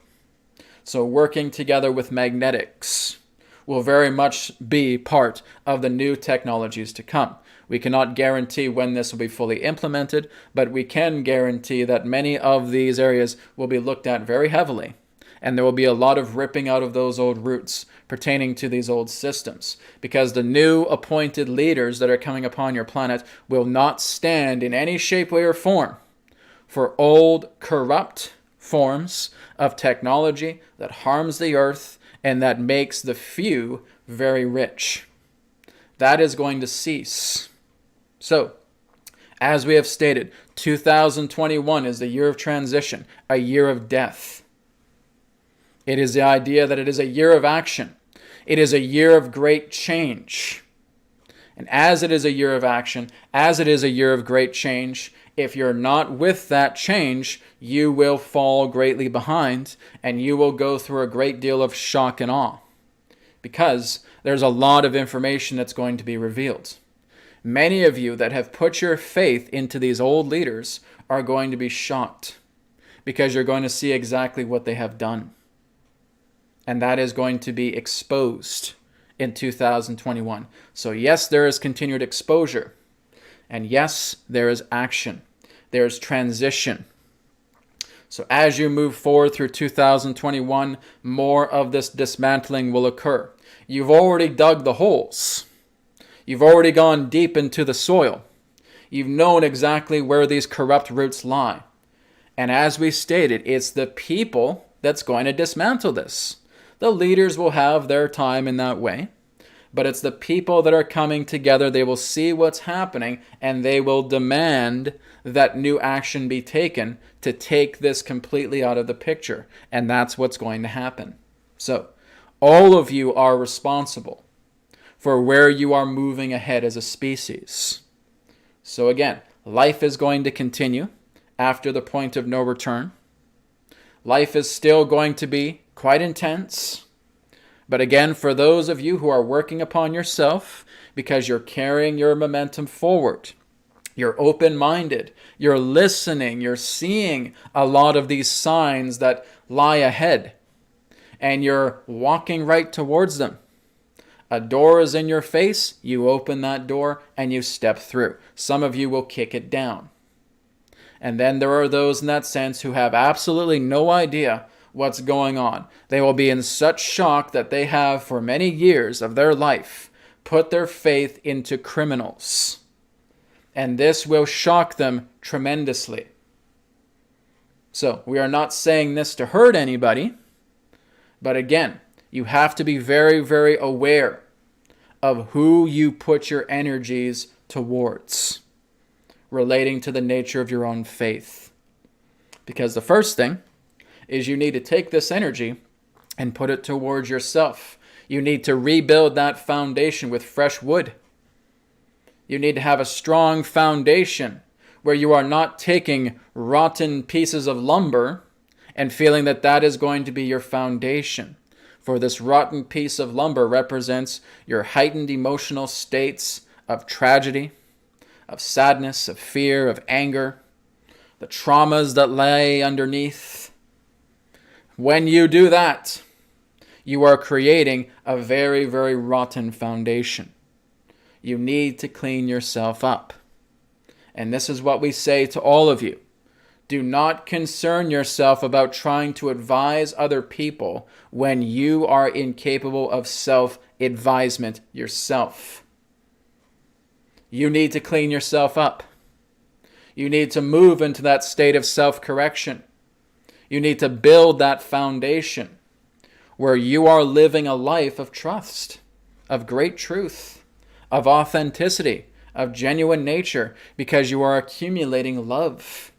So working together with magnetics will very much be part of the new technologies to come. We cannot guarantee when this will be fully implemented, but we can guarantee that many of these areas will be looked at very heavily And there will be a lot of ripping out of those old roots pertaining to these old systems, because the new appointed leaders that are coming upon your planet will not stand in any shape, way, or form for old, corrupt forms of technology that harms the earth and that makes the few very rich. That is going to cease. So, as we have stated, 2021 is the year of transition, a year of death. It is the idea that it is a year of action. It is a year of great change. And as it is a year of action, as it is a year of great change, if you're not with that change, you will fall greatly behind, and you will go through a great deal of shock and awe, because there's a lot of information that's going to be revealed. Many of you that have put your faith into these old leaders are going to be shocked, because you're going to see exactly what they have done. And that is going to be exposed in 2021. So yes, there is continued exposure. And yes, there is action. There is transition. So as you move forward through 2021, more of this dismantling will occur. You've already dug the holes. You've already gone deep into the soil. You've known exactly where these corrupt roots lie. And as we stated, it's the people that's going to dismantle this. The leaders will have their time in that way, but it's the people that are coming together. They will see what's happening, and they will demand that new action be taken to take this completely out of the picture. And that's what's going to happen. So, all of you are responsible for where you are moving ahead as a species. So again, life is going to continue after the point of no return. Life is still going to be quite intense. But again, for those of you who are working upon yourself, because you're carrying your momentum forward, you're open-minded, you're listening, you're seeing a lot of these signs that lie ahead, and you're walking right towards them. A door is in your face, you open that door and you step through. Some of you will kick it down. And then there are those in that sense who have absolutely no idea what's going on. They will be in such shock that they have, for many years of their life, put their faith into criminals. And this will shock them tremendously. So, we are not saying this to hurt anybody, but again, you have to be very, very aware of who you put your energies towards, relating to the nature of your own faith. Because the first thing is you need to take this energy and put it towards yourself. You need to rebuild that foundation with fresh wood. You need to have a strong foundation where you are not taking rotten pieces of lumber and feeling that that is going to be your foundation. For this rotten piece of lumber represents your heightened emotional states of tragedy, of sadness, of fear, of anger, the traumas that lay underneath. When you do that, you are creating a very, very rotten foundation. You need to clean yourself up. And this is what we say to all of you. Do not concern yourself about trying to advise other people when you are incapable of self-advisement yourself. You need to clean yourself up. You need to move into that state of self-correction. You need to build that foundation where you are living a life of trust, of great truth, of authenticity, of genuine nature, because you are accumulating love.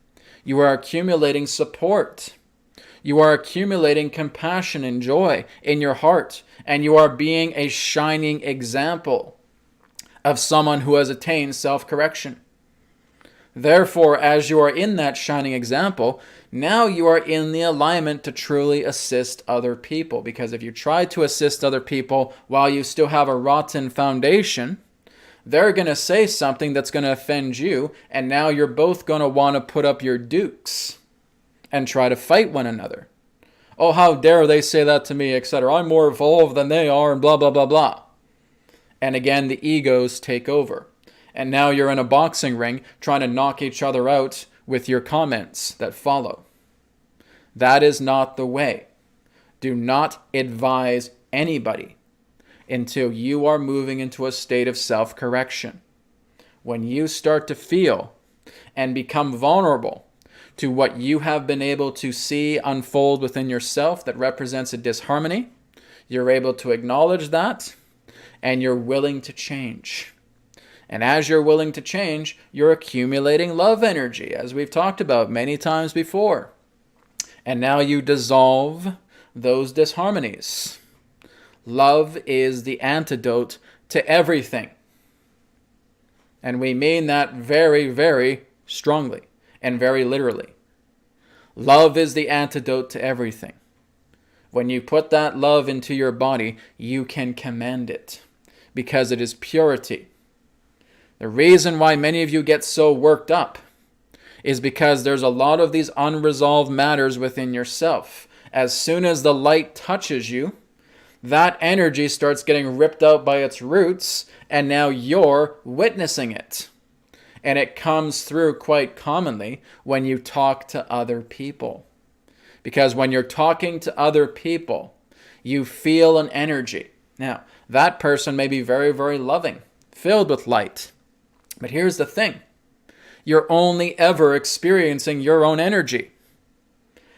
You are accumulating support. You are accumulating compassion and joy in your heart. And you are being a shining example of someone who has attained self-correction. Therefore, as you are in that shining example, now you are in the alignment to truly assist other people. Because if you try to assist other people while you still have a rotten foundation, they're going to say something that's going to offend you, and now you're both going to want to put up your dukes and try to fight one another. Oh, how dare they say that to me, etc. I'm more evolved than they are, and blah, blah, blah, blah. And again, the egos take over. And now you're in a boxing ring trying to knock each other out with your comments that follow. That is not the way. Do not advise anybody until you are moving into a state of self-correction. When you start to feel and become vulnerable to what you have been able to see unfold within yourself that represents a disharmony, you're able to acknowledge that, and you're willing to change. And as you're willing to change, you're accumulating love energy, as we've talked about many times before. And now you dissolve those disharmonies. Love is the antidote to everything. And we mean that very, very strongly and very literally. Love is the antidote to everything. When you put that love into your body, you can command it because it is purity. The reason why many of you get so worked up is because there's a lot of these unresolved matters within yourself. As soon as the light touches you, that energy starts getting ripped out by its roots, and now you're witnessing it. And it comes through quite commonly when you talk to other people. Because when you're talking to other people, you feel an energy. Now, that person may be very, very loving, filled with light. But here's the thing. You're only ever experiencing your own energy.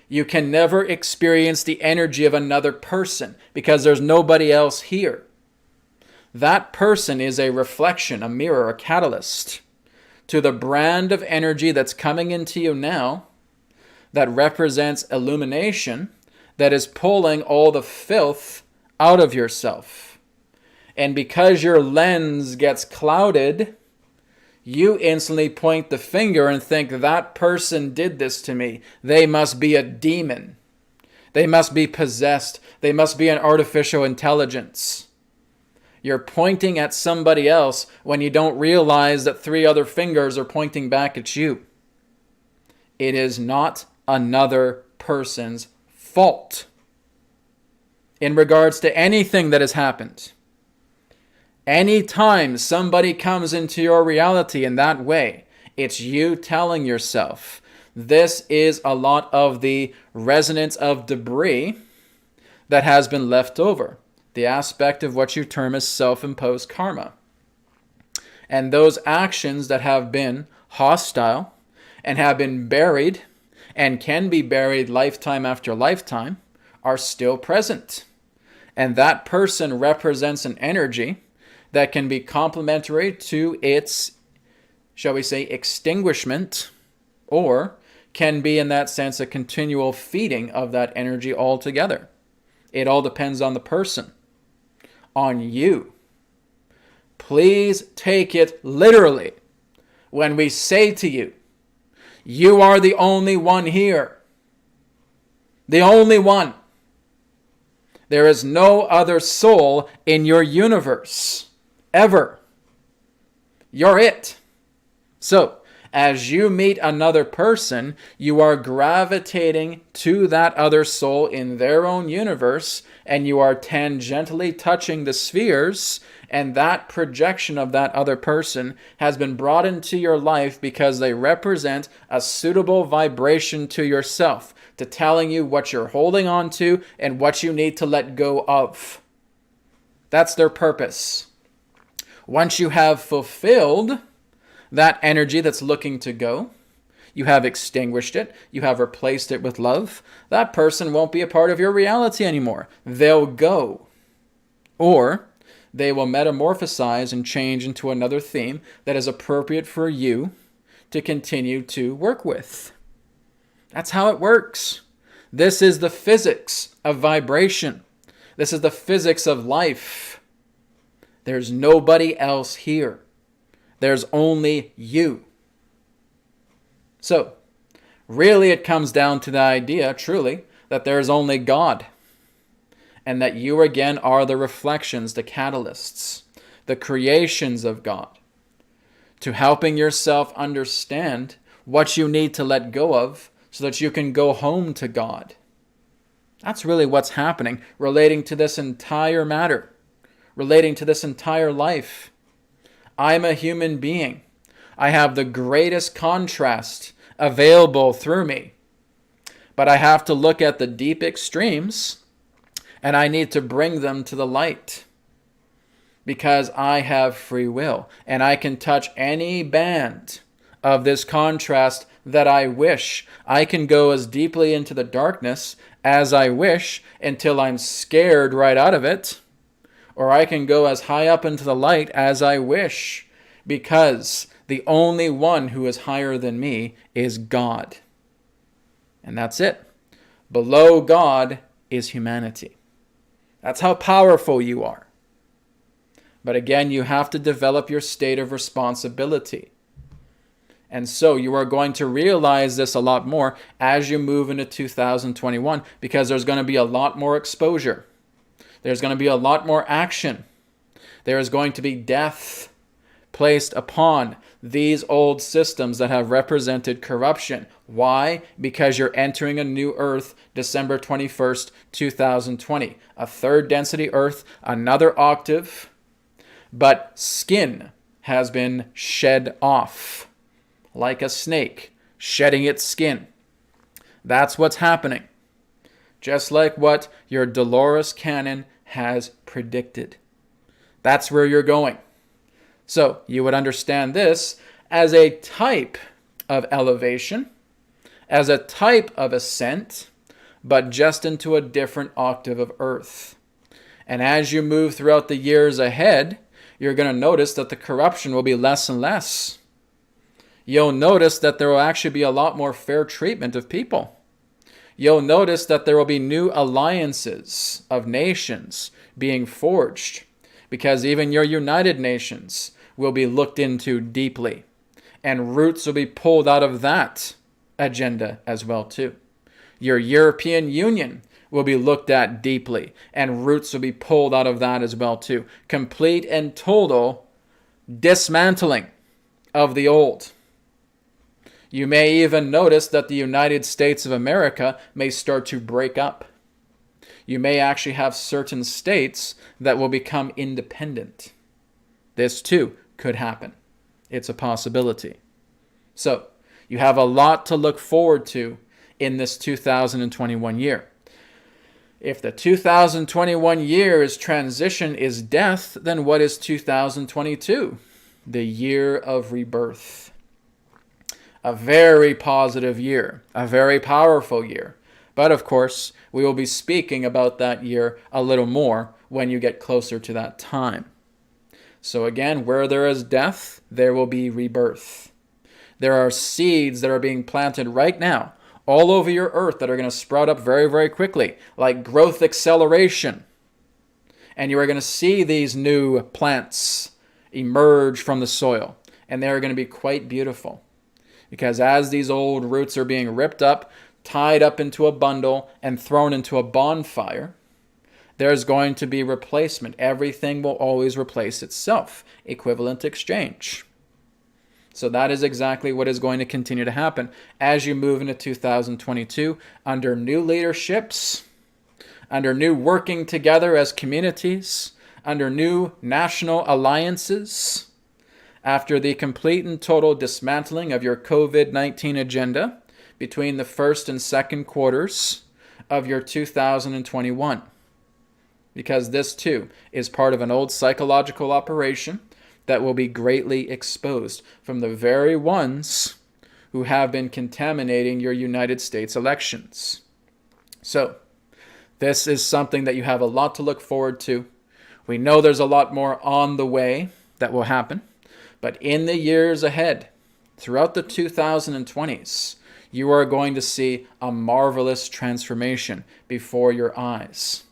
You can never experience the energy of another person because there's nobody else here. That person is a reflection, a mirror, a catalyst to the brand of energy that's coming into you now that represents illumination, that is pulling all the filth out of yourself. And because your lens gets clouded, you instantly point the finger and think, that person did this to me. They must be a demon. They must be possessed. They must be an artificial intelligence. You're pointing at somebody else when you don't realize that 3 other fingers are pointing back at you. It is not another person's fault in regards to anything that has happened. Anytime somebody comes into your reality in that way, it's you telling yourself, this is a lot of the resonance of debris that has been left over, the aspect of what you term as self-imposed karma. And those actions that have been hostile and have been buried and can be buried lifetime after lifetime are still present. And that person represents an energy that can be complementary to its, shall we say, extinguishment, or can be in that sense a continual feeding of that energy altogether. It all depends on the person, on you. Please take it literally when we say to you, you are the only one here. The only one. There is no other soul in your universe. Ever. You're it. So, as you meet another person, you are gravitating to that other soul in their own universe, and you are tangentially touching the spheres, and that projection of that other person has been brought into your life because they represent a suitable vibration to yourself, to telling you what you're holding on to and what you need to let go of. That's their purpose. Once you have fulfilled that energy that's looking to go, you have extinguished it, you have replaced it with love, that person won't be a part of your reality anymore. They'll go. Or they will metamorphosize and change into another theme that is appropriate for you to continue to work with. That's how it works. This is the physics of vibration. This is the physics of life. There's nobody else here. There's only you. So, really it comes down to the idea, truly, that there's only God. And that you again are the reflections, the catalysts, the creations of God. To helping yourself understand what you need to let go of so that you can go home to God. That's really what's happening relating to this entire matter. Relating to this entire life. I'm a human being. I have the greatest contrast available through me. But I have to look at the deep extremes And I need to bring them to the light because I have free will. And I can touch any band of this contrast that I wish. I can go as deeply into the darkness as I wish until I'm scared right out of it. Or I can go as high up into the light as I wish, because the only one who is higher than me is God. And that's it. Below God is humanity. That's how powerful you are. But again, you have to develop your state of responsibility. And so you are going to realize this a lot more as you move into 2021, because there's going to be a lot more exposure. There's going to be a lot more action. There is going to be death placed upon these old systems that have represented corruption. Why? Because you're entering a new earth, December 21st, 2020. A third density earth, another octave, but skin has been shed off, like a snake shedding its skin. That's what's happening. Just like what your Dolores Cannon has predicted. That's where you're going. So you would understand this as a type of elevation, as a type of ascent, but just into a different octave of earth. And as you move throughout the years ahead, you're going to notice that the corruption will be less and less. You'll notice that there will actually be a lot more fair treatment of people. You'll notice that there will be new alliances of nations being forged, because even your United Nations will be looked into deeply, and roots will be pulled out of that agenda as well too. Your European Union will be looked at deeply, and roots will be pulled out of that as well too. Complete and total dismantling of the old. You may even notice that the United States of America may start to break up. You may actually have certain states that will become independent. This too could happen. It's a possibility. So, you have a lot to look forward to in this 2021 year. If the 2021 year's transition is death, then what is 2022? The year of rebirth. A very positive year, a very powerful year. But of course, we will be speaking about that year a little more when you get closer to that time. So again, where there is death, there will be rebirth. There are seeds that are being planted right now all over your earth that are going to sprout up very, very quickly, like growth acceleration. And you are going to see these new plants emerge from the soil, and they are going to be quite beautiful. Because as these old roots are being ripped up, tied up into a bundle, and thrown into a bonfire, there's going to be replacement. Everything will always replace itself. Equivalent exchange. So that is exactly what is going to continue to happen as you move into 2022 under new leaderships, under new working together as communities, under new national alliances, after the complete and total dismantling of your COVID-19 agenda between the first and second quarters of your 2021. Because this too is part of an old psychological operation that will be greatly exposed from the very ones who have been contaminating your United States elections. So, this is something that you have a lot to look forward to. We know there's a lot more on the way that will happen. But in the years ahead, throughout the 2020s, you are going to see a marvelous transformation before your eyes.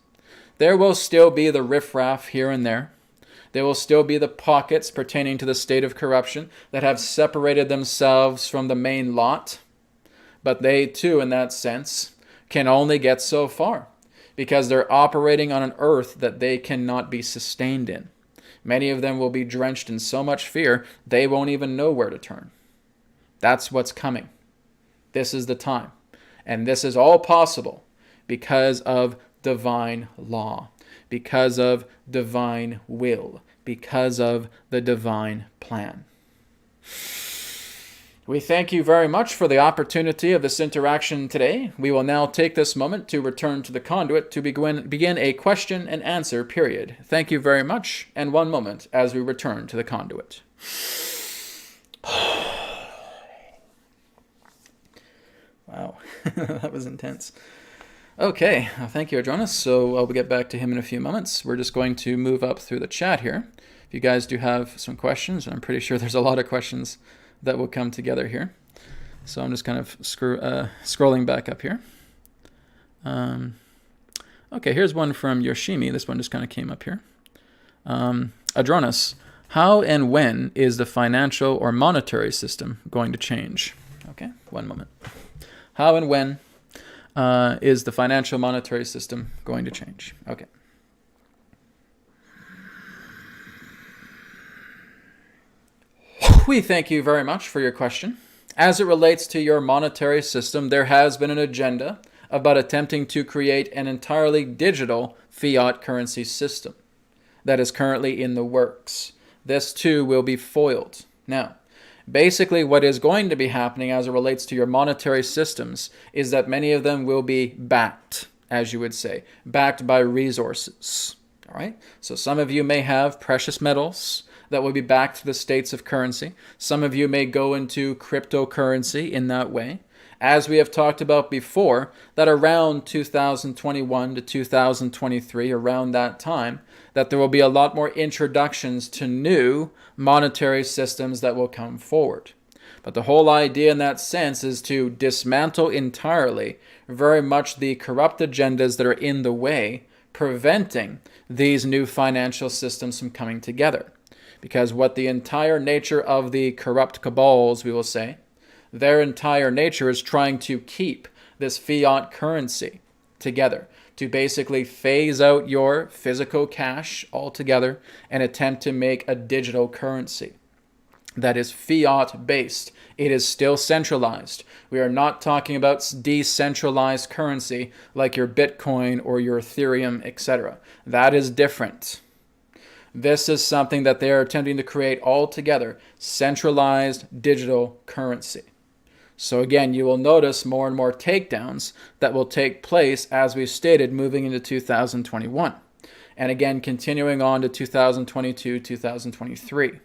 There will still be the riffraff here and there. There will still be the pockets pertaining to the state of corruption that have separated themselves from the main lot. But they too, in that sense, can only get so far because they're operating on an earth that they cannot be sustained in. Many of them will be drenched in so much fear, they won't even know where to turn. That's what's coming. This is the time. And this is all possible because of divine law, because of divine will, because of the divine plan. We thank you very much for the opportunity of this interaction today. We will now take this moment to return to the conduit to begin a question and answer period. Thank you very much, and one moment as we return to the conduit. Wow, that was intense. Okay, thank you, Adronis. So I'll get back to him in a few moments. We're just going to move up through the chat here. If you guys do have some questions, and I'm pretty sure there's a lot of questions that will come together here. So I'm just kind of scrolling back up here. Okay, here's one from Yoshimi. This one just kind of came up here. Adronis, how and when is the financial or monetary system going to change? Okay, one moment. How and when is the financial monetary system going to change? Okay. We thank you very much for your question. As it relates to your monetary system, there has been an agenda about attempting to create an entirely digital fiat currency system that is currently in the works. This too will be foiled. Now, basically what is going to be happening as it relates to your monetary systems is that many of them will be backed, as you would say, backed by resources. All right? So some of you may have precious metals that will be backed to the states of currency. Some of you may go into cryptocurrency in that way. As we have talked about before, that around 2021 to 2023, around that time, that there will be a lot more introductions to new monetary systems that will come forward. But the whole idea in that sense is to dismantle entirely very much the corrupt agendas that are in the way, preventing these new financial systems from coming together. Because what the entire nature of the corrupt cabals, we will say, their entire nature is trying to keep this fiat currency together, to basically phase out your physical cash altogether and attempt to make a digital currency that is fiat based. It is still centralized. We are not talking about decentralized currency like your Bitcoin or your Ethereum, etc. That is different. This is something that they are attempting to create altogether, centralized digital currency. So again, you will notice more and more takedowns that will take place, as we stated, moving into 2021. And again, continuing on to 2022, 2023.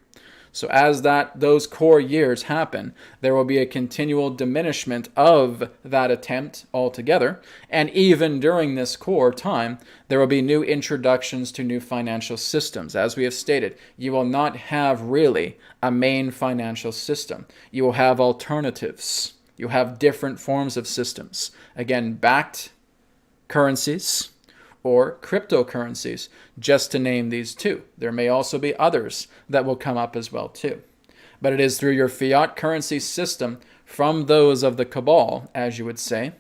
So as those core years happen, there will be a continual diminishment of that attempt altogether. And even during this core time, there will be new introductions to new financial systems. As we have stated, you will not have really a main financial system. You will have alternatives. You'll have different forms of systems. Again, backed currencies or cryptocurrencies, just to name these two. There may also be others that will come up as well too. But it is through your fiat currency system from those of the cabal, as you would say,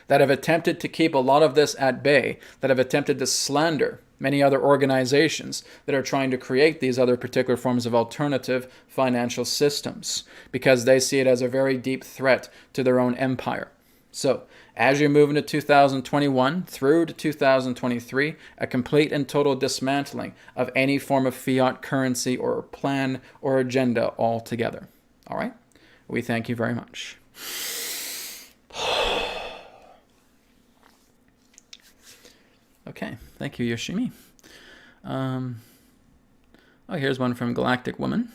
that have attempted to keep a lot of this at bay, that have attempted to slander many other organizations that are trying to create these other particular forms of alternative financial systems, because they see it as a very deep threat to their own empire. So, as you move into 2021 through to 2023, a complete and total dismantling of any form of fiat currency or plan or agenda altogether. All right? We thank you very much. Okay, thank you, Yoshimi. Here's one from Galactic Woman.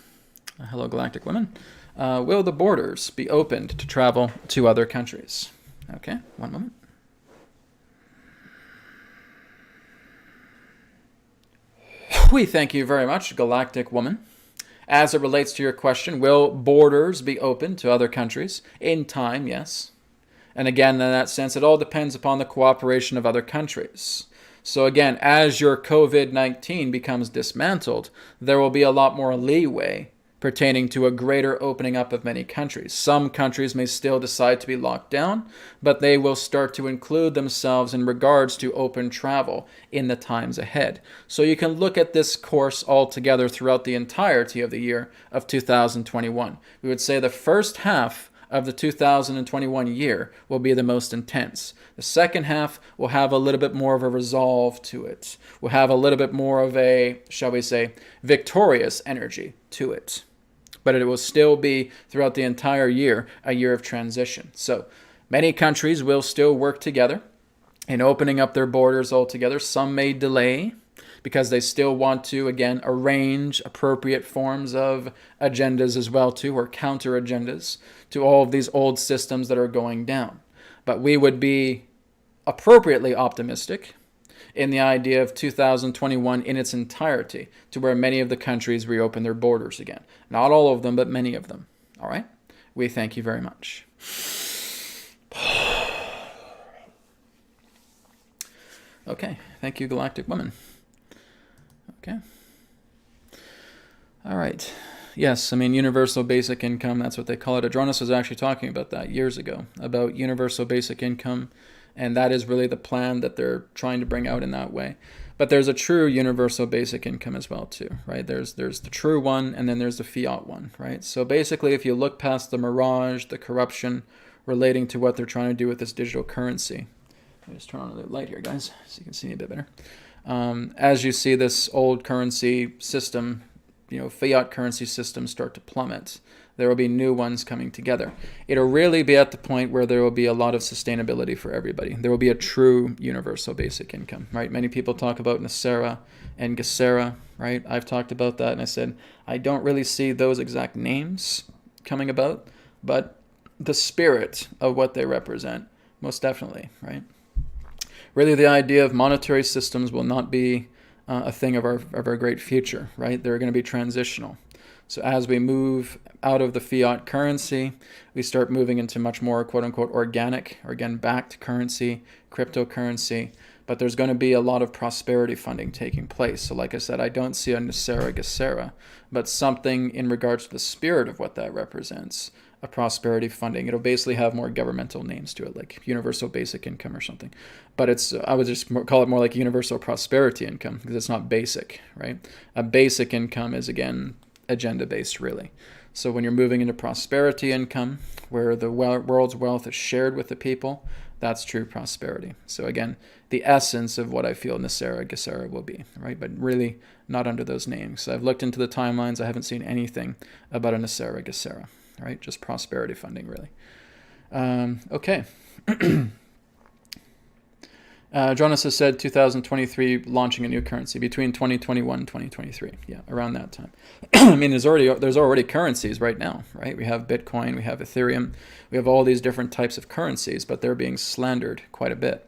Hello, Galactic Woman. Will the borders be opened to travel to other countries? Okay, one moment. We thank you very much, Galactic Woman. As it relates to your question, will borders be open to other countries? In time, yes. And again, in that sense, it all depends upon the cooperation of other countries. So again, as your COVID-19 becomes dismantled, there will be a lot more leeway pertaining to a greater opening up of many countries. Some countries may still decide to be locked down, but they will start to include themselves in regards to open travel in the times ahead. So you can look at this course altogether throughout the entirety of the year of 2021. We would say the first half of the 2021 year will be the most intense. The second half will have a little bit more of a resolve to it. Will have a little bit more of a, shall we say, victorious energy to it. But it will still be, throughout the entire year, a year of transition. So many countries will still work together in opening up their borders altogether. Some may delay because they still want to, again, arrange appropriate forms of agendas as well too, or counter agendas to all of these old systems that are going down. But we would be appropriately optimistic in the idea of 2021 in its entirety, to where many of the countries reopen their borders again. Not all of them, but many of them. All right? We thank you very much. Okay, thank you, Galactic Woman. Okay. All right. Yes, I mean, universal basic income, that's what they call it. Adronis was actually talking about that years ago, about universal basic income, and that is really the plan that they're trying to bring out in that way. But there's a true universal basic income as well too, right? There's the true one, and then there's the fiat one, right? So basically, if you look past the mirage, the corruption relating to what they're trying to do with this digital currency. Let me just turn on the light here, guys, so you can see me a bit better. As you see this old currency system, fiat currency systems start to plummet, there will be new ones coming together. It'll really be at the point where there will be a lot of sustainability for everybody. There will be a true universal basic income, right? Many people talk about Nasera and Gesera, right? I've talked about that, and I said, I don't really see those exact names coming about, but the spirit of what they represent, most definitely, right? Really, the idea of monetary systems will not be a thing of our great future, right? They're going to be transitional. So as we move out of the fiat currency, we start moving into much more quote-unquote organic, or again, backed currency, cryptocurrency. But there's going to be a lot of prosperity funding taking place. So like I said, I don't see a Nasera Gesera, but something in regards to the spirit of what that represents, a prosperity funding. It'll basically have more governmental names to it, like universal basic income or something. But I would just call it more like universal prosperity income, because it's not basic, right? A basic income is, again, agenda-based, really. So when you're moving into prosperity income, where the world's wealth is shared with the people, that's true prosperity. So again, the essence of what I feel Nasera Gesera will be, right? But really not under those names. So I've looked into the timelines. I haven't seen anything about a Nasera Gesera, right? Just prosperity funding, really. Okay. Jonas has said 2023 launching a new currency between 2021 and 2023. Yeah, around that time. I mean, there's already currencies right now, right? We have Bitcoin, we have Ethereum, we have all these different types of currencies, but they're being slandered quite a bit.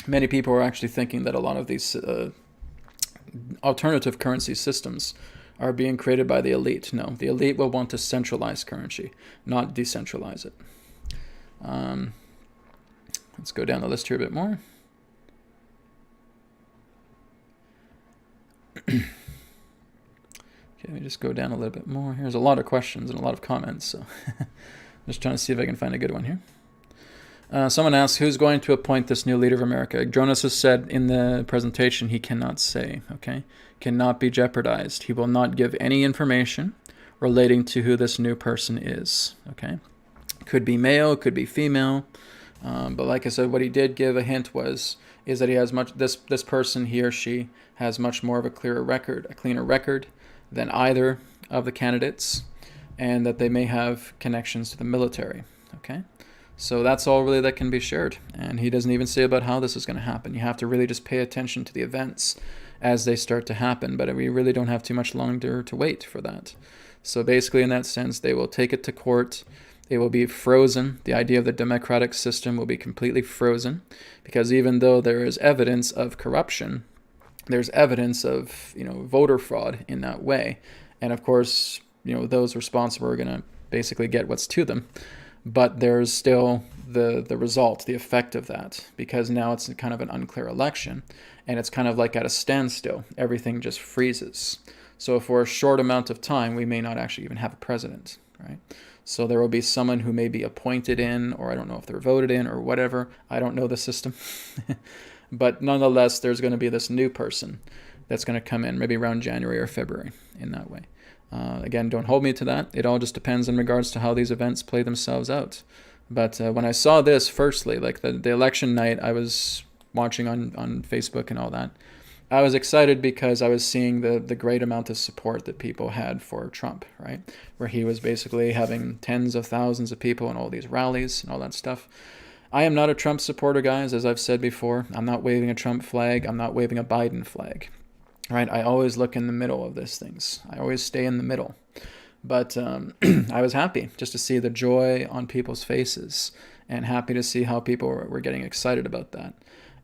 Many people are actually thinking that a lot of these alternative currency systems are being created by the elite. No, the elite will want to centralize currency, not decentralize it. Let's go down the list here a bit more. Okay, let me just go down a little bit more. Here's a lot of questions and a lot of comments, so just trying to see if I can find a good one here. Someone asks, who's going to appoint this new leader of America? Jonas has said in the presentation he cannot say, okay? Cannot be jeopardized. He will not give any information relating to who this new person is, okay? Could be male, could be female, but like I said, what he did give a hint is that he has this person, he or she, has much more of a cleaner record than either of the candidates, and that they may have connections to the military, okay? So that's all really that can be shared, and he doesn't even say about how this is going to happen. You have to really just pay attention to the events as they start to happen, but we really don't have too much longer to wait for that. So basically, in that sense, they will take it to court. It will be frozen. The idea of the democratic system will be completely frozen, because even though there is evidence of corruption, there's evidence of voter fraud in that way, and of course those responsible are going to basically get what's to them. But there's still the result, the effect of that, because now it's kind of an unclear election, and it's kind of like at a standstill. Everything just freezes. So for a short amount of time, we may not actually even have a president, right? So there will be someone who may be appointed in, or I don't know if they're voted in or whatever. I don't know the system. But nonetheless, there's going to be this new person that's going to come in maybe around January or February in that way. Again, don't hold me to that. It all just depends in regards to how these events play themselves out. But when I saw this, firstly, like the election night, I was watching on Facebook and all that. I was excited because I was seeing the great amount of support that people had for Trump, right? Where he was basically having tens of thousands of people in all these rallies and all that stuff. I am not a Trump supporter, guys, as I've said before. I'm not waving a Trump flag. I'm not waving a Biden flag, right? I always look in the middle of these things. I always stay in the middle. But I was happy just to see the joy on people's faces and happy to see how people were getting excited about that.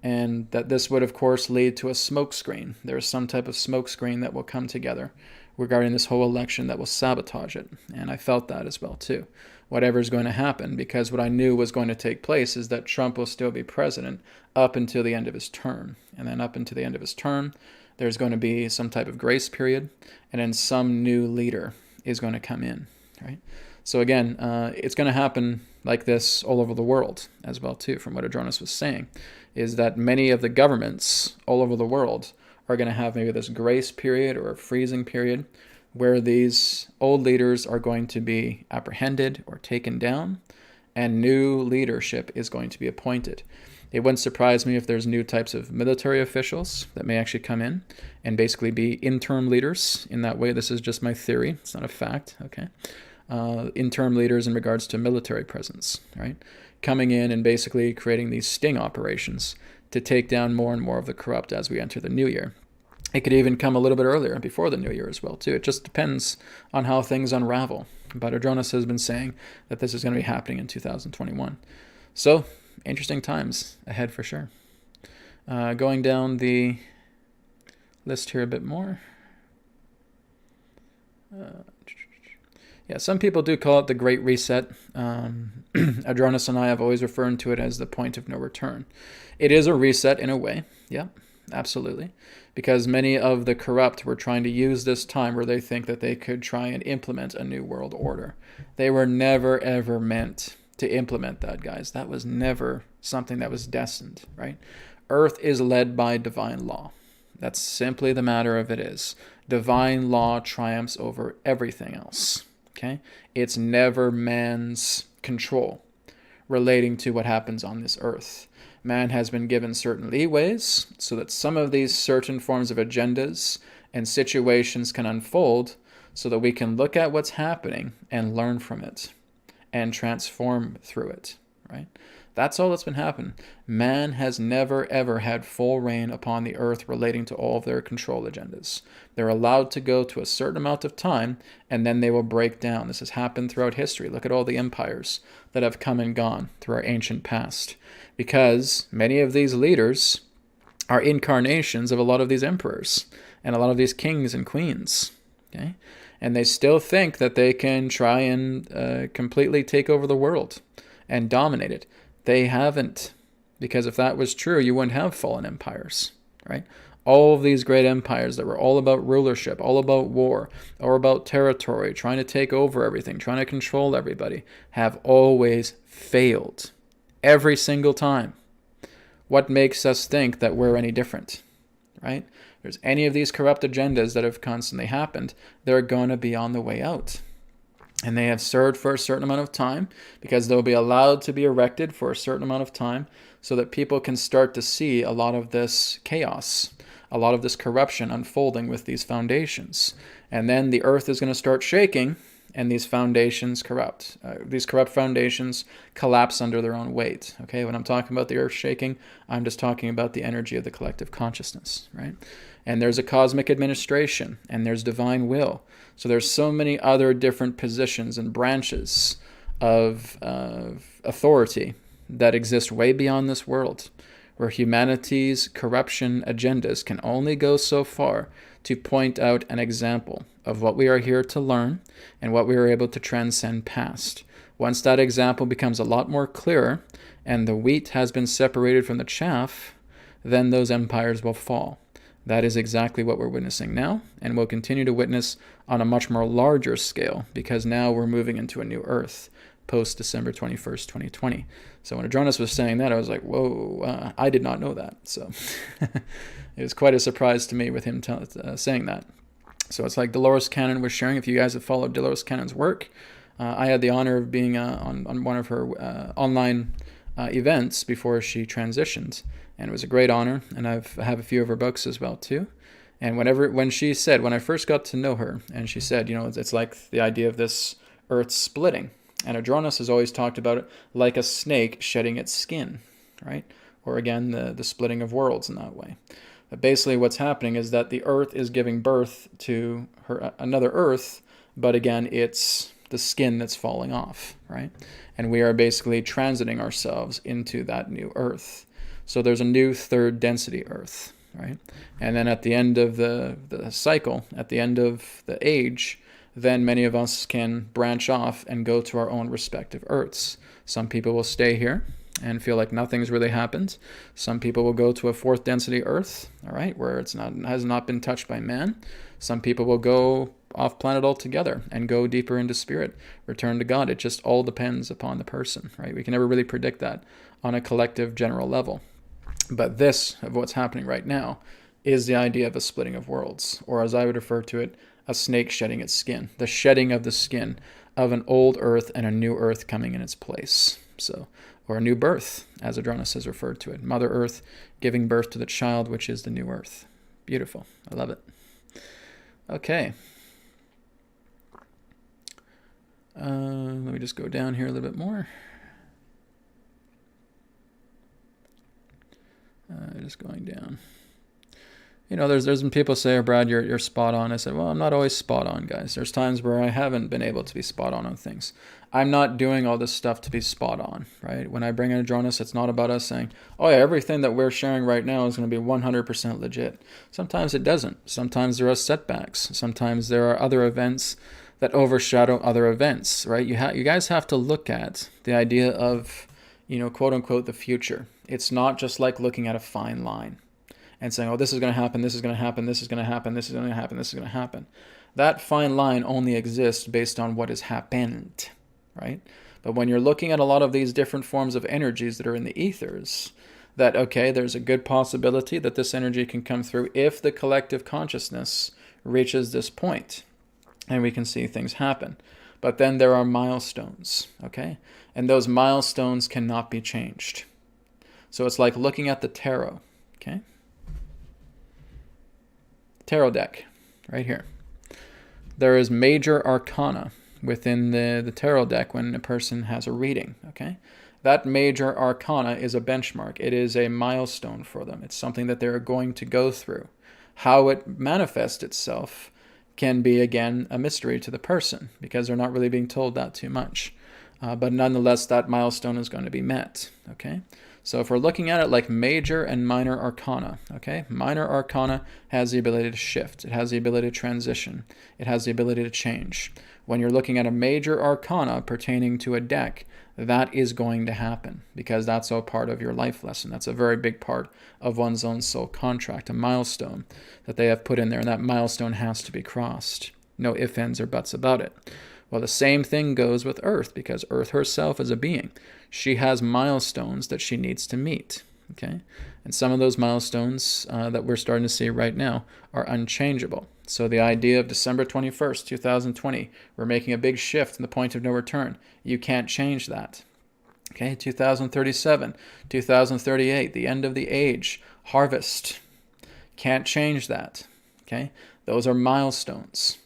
And that this would, of course, lead to a smokescreen. There's some type of smokescreen that will come together regarding this whole election that will sabotage it. And I felt that as well, too. Whatever's going to happen, because what I knew was going to take place is that Trump will still be president up until the end of his term. And then up until the end of his term, there's going to be some type of grace period, and then some new leader is going to come in, right? So again, it's going to happen like this all over the world as well, too, from what Adronis was saying, is that many of the governments all over the world are going to have maybe this grace period or a freezing period where these old leaders are going to be apprehended or taken down, and new leadership is going to be appointed. It wouldn't surprise me if there's new types of military officials that may actually come in and basically be interim leaders. In that way, this is just my theory. It's not a fact, okay? Interim leaders in regards to military presence, right? Coming in and basically creating these sting operations to take down more and more of the corrupt as we enter the new year. It could even come a little bit earlier, before the new year as well, too. It just depends on how things unravel. But Adronis has been saying that this is going to be happening in 2021. So, interesting times ahead for sure. Going down the list here a bit more. Yeah, some people do call it the Great Reset. Adronis and I have always referred to it as the point of no return. It is a reset in a way, yeah, absolutely. Because many of the corrupt were trying to use this time where they think that they could try and implement a new world order. They were never, ever meant to implement that, guys. That was never something that was destined, right? Earth is led by divine law. That's simply the matter of it is. Divine law triumphs over everything else, okay? It's never man's control relating to what happens on this earth. Man has been given certain leeways so that some of these certain forms of agendas and situations can unfold so that we can look at what's happening and learn from it and transform through it, right? That's all that's been happening. Man has never, ever had full reign upon the earth relating to all of their control agendas. They're allowed to go to a certain amount of time, and then they will break down. This has happened throughout history. Look at all the empires that have come and gone through our ancient past, because many of these leaders are incarnations of a lot of these emperors and a lot of these kings and queens, okay? And they still think that they can try and completely take over the world and dominate it. They haven't, because if that was true, you wouldn't have fallen empires, right? All of these great empires that were all about rulership, all about war, or about territory, trying to take over everything, trying to control everybody, have always failed. Every single time. What makes us think that we're any different, right? If there's any of these corrupt agendas that have constantly happened, they're going to be on the way out. And they have served for a certain amount of time because they'll be allowed to be erected for a certain amount of time so that people can start to see a lot of this chaos, a lot of this corruption unfolding with these foundations. And then the earth is going to start shaking and these foundations corrupt. These corrupt foundations collapse under their own weight. Okay, when I'm talking about the earth shaking, I'm just talking about the energy of the collective consciousness, right? And there's a cosmic administration, and there's divine will. So there's so many other different positions and branches of authority that exist way beyond this world, where humanity's corruption agendas can only go so far to point out an example of what we are here to learn and what we are able to transcend past. Once that example becomes a lot more clearer and the wheat has been separated from the chaff, then those empires will fall. That is exactly what we're witnessing now, and we'll continue to witness on a much more larger scale, because now we're moving into a new earth post December 21st, 2020. So when Adronis was saying that, I was like, whoa, I did not know that. So it was quite a surprise to me with him saying that. So it's like Dolores Cannon was sharing. If you guys have followed Dolores Cannon's work, I had the honor of being on one of her online events before she transitioned. And it was a great honor, and I have a few of her books as well too. And when she said, when I first got to know her, and she said, it's like the idea of this earth splitting. And Adronis has always talked about it like a snake shedding its skin, right? Or again, the splitting of worlds in that way. But basically what's happening is that the earth is giving birth to another earth, but again, it's the skin that's falling off, right? And we are basically transiting ourselves into that new earth. So there's a new third density earth, right? And then at the end of the cycle, at the end of the age, then many of us can branch off and go to our own respective earths. Some people will stay here and feel like nothing's really happened. Some people will go to a fourth density earth, all right, where has not been touched by man. Some people will go off planet altogether and go deeper into spirit, return to God. It just all depends upon the person, right? We can never really predict that on a collective general level. But this, of what's happening right now, is the idea of a splitting of worlds, or as I would refer to it, a snake shedding its skin, the shedding of the skin of an old earth and a new earth coming in its place. So, or a new birth, as Adronis has referred to it. Mother Earth giving birth to the child, which is the new earth. Beautiful. I love it. Okay. Let me just go down here a little bit more. Just going down. There's been people say, oh, Brad, you're spot on. I said, well, I'm not always spot on, guys. There's times where I haven't been able to be spot on things. I'm not doing all this stuff to be spot on, right? When I bring in Adronis, it's not about us saying, oh yeah, everything that we're sharing right now is going to be 100% legit. Sometimes it doesn't. Sometimes there are setbacks. Sometimes there are other events that overshadow other events, right? You guys have to look at the idea of, quote unquote, the future. It's not just like looking at a fine line and saying, oh, this is going to happen, this is going to happen, this is going to happen, this is going to happen, this is going to happen. That fine line only exists based on what has happened, right? But when you're looking at a lot of these different forms of energies that are in the ethers, that, okay, there's a good possibility that this energy can come through if the collective consciousness reaches this point, and we can see things happen. But then there are milestones, okay? And those milestones cannot be changed. So it's like looking at the tarot, okay? Tarot deck, right here. There is major arcana within the tarot deck when a person has a reading, okay? That major arcana is a benchmark. It is a milestone for them. It's something that they're going to go through. How it manifests itself can be, again, a mystery to the person because they're not really being told that too much. But nonetheless, that milestone is going to be met, okay? So if we're looking at it like major and minor arcana, okay? Minor arcana has the ability to shift. It has the ability to transition. It has the ability to change. When you're looking at a major arcana pertaining to a deck, that is going to happen because that's all part of your life lesson. That's a very big part of one's own soul contract, a milestone that they have put in there, and that milestone has to be crossed. No ifs, ands, or buts about it. Well, the same thing goes with Earth because Earth herself is a being. She has milestones that she needs to meet, okay? And some of those milestones that we're starting to see right now are unchangeable. So the idea of December 21st, 2020, we're making a big shift in the point of no return. You can't change that, okay? 2037, 2038, the end of the age, harvest. Can't change that, okay? Those are milestones.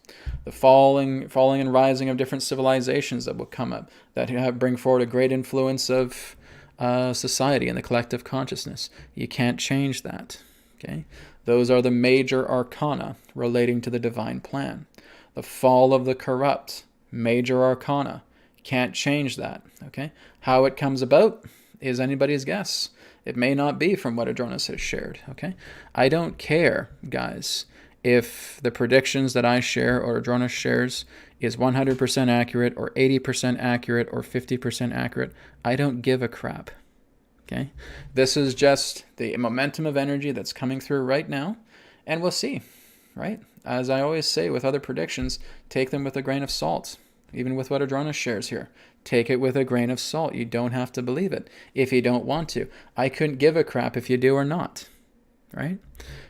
The falling and rising of different civilizations that will come up, that bring forward a great influence of society and the collective consciousness. You can't change that, okay? Those are the major arcana relating to the divine plan. The fall of the corrupt, major arcana. Can't change that, okay? How it comes about is anybody's guess. It may not be from what Adronis has shared, okay? I don't care, guys, if the predictions that I share or Adronis shares is 100% accurate or 80% accurate or 50% accurate. I don't give a crap, okay? This is just the momentum of energy that's coming through right now, and we'll see, right? As I always say with other predictions, take them with a grain of salt. Even with what Adronis shares here, take it with a grain of salt. You don't have to believe it if you don't want to. I couldn't give a crap if you do or not, right?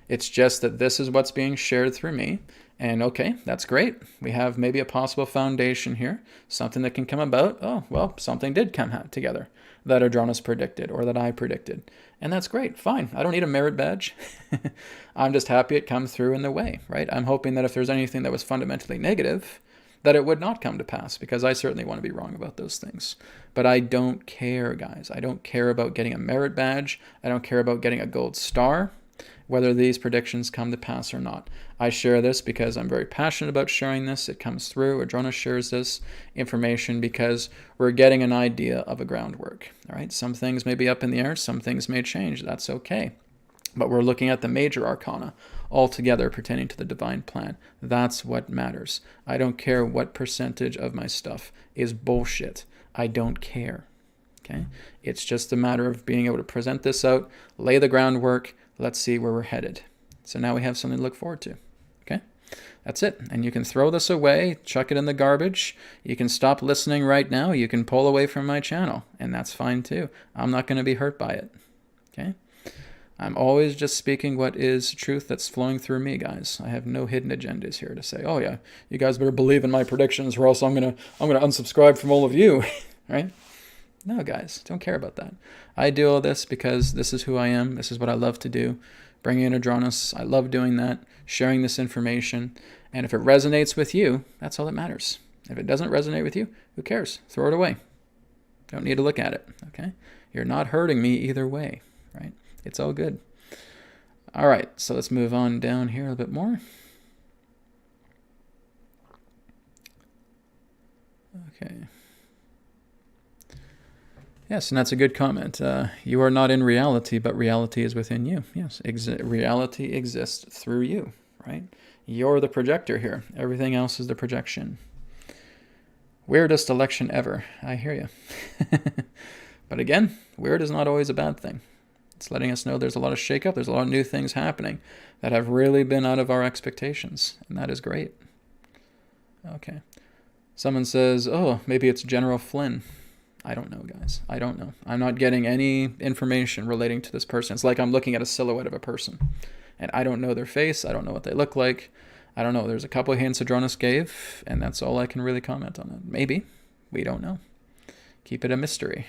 It's just that this is what's being shared through me, And okay, that's great. We have maybe a possible foundation here, something that can come about. Oh, well, something did come together that Adronis predicted or that I predicted. And that's great. Fine. I don't need a merit badge. I'm just happy it comes through in the way, right? I'm hoping that if there's anything that was fundamentally negative, that it would not come to pass, because I certainly want to be wrong about those things. But I don't care, guys. I don't care about getting a merit badge. I don't care about getting a gold star, whether these predictions come to pass or not. I share this because I'm very passionate about sharing this. It comes through. Adronis shares this information because we're getting an idea of a groundwork. All right. Some things may be up in the air. Some things may change. That's okay. But we're looking at the major arcana altogether pertaining to the divine plan. That's what matters. I don't care what percentage of my stuff is bullshit. I don't care. Okay? It's just a matter of being able to present this out, lay the groundwork. Let's see where we're headed. So now we have something to look forward to. Okay? That's it. And you can throw this away, chuck it in the garbage. You can stop listening right now. You can pull away from my channel, and that's fine too. I'm not going to be hurt by it. Okay? I'm always just speaking what is truth that's flowing through me, guys. I have no hidden agendas here to say, oh yeah, you guys better believe in my predictions or else I'm gonna unsubscribe from all of you, right? No, guys, don't care about that. I do all this because this is who I am. This is what I love to do. Bringing in Adronis, I love doing that, sharing this information. And if it resonates with you, that's all that matters. If it doesn't resonate with you, who cares? Throw it away. Don't need to look at it, okay? You're not hurting me either way, right? It's all good. All right, so let's move on down here a little bit more. Okay. Yes, and that's a good comment. You are not in reality, but reality is within you. Yes, reality exists through you, right? You're the projector here. Everything else is the projection. Weirdest election ever. I hear you. But again, weird is not always a bad thing. It's letting us know there's a lot of shakeup. There's a lot of new things happening that have really been out of our expectations, and that is great. Okay. Someone says, oh, maybe it's General Flynn. I don't know, guys. I don't know. I'm not getting any information relating to this person. It's like I'm looking at a silhouette of a person, and I don't know their face. I don't know what they look like. I don't know. There's a couple of hints Adronis gave, and that's all I can really comment on it. Maybe. We don't know. Keep it a mystery.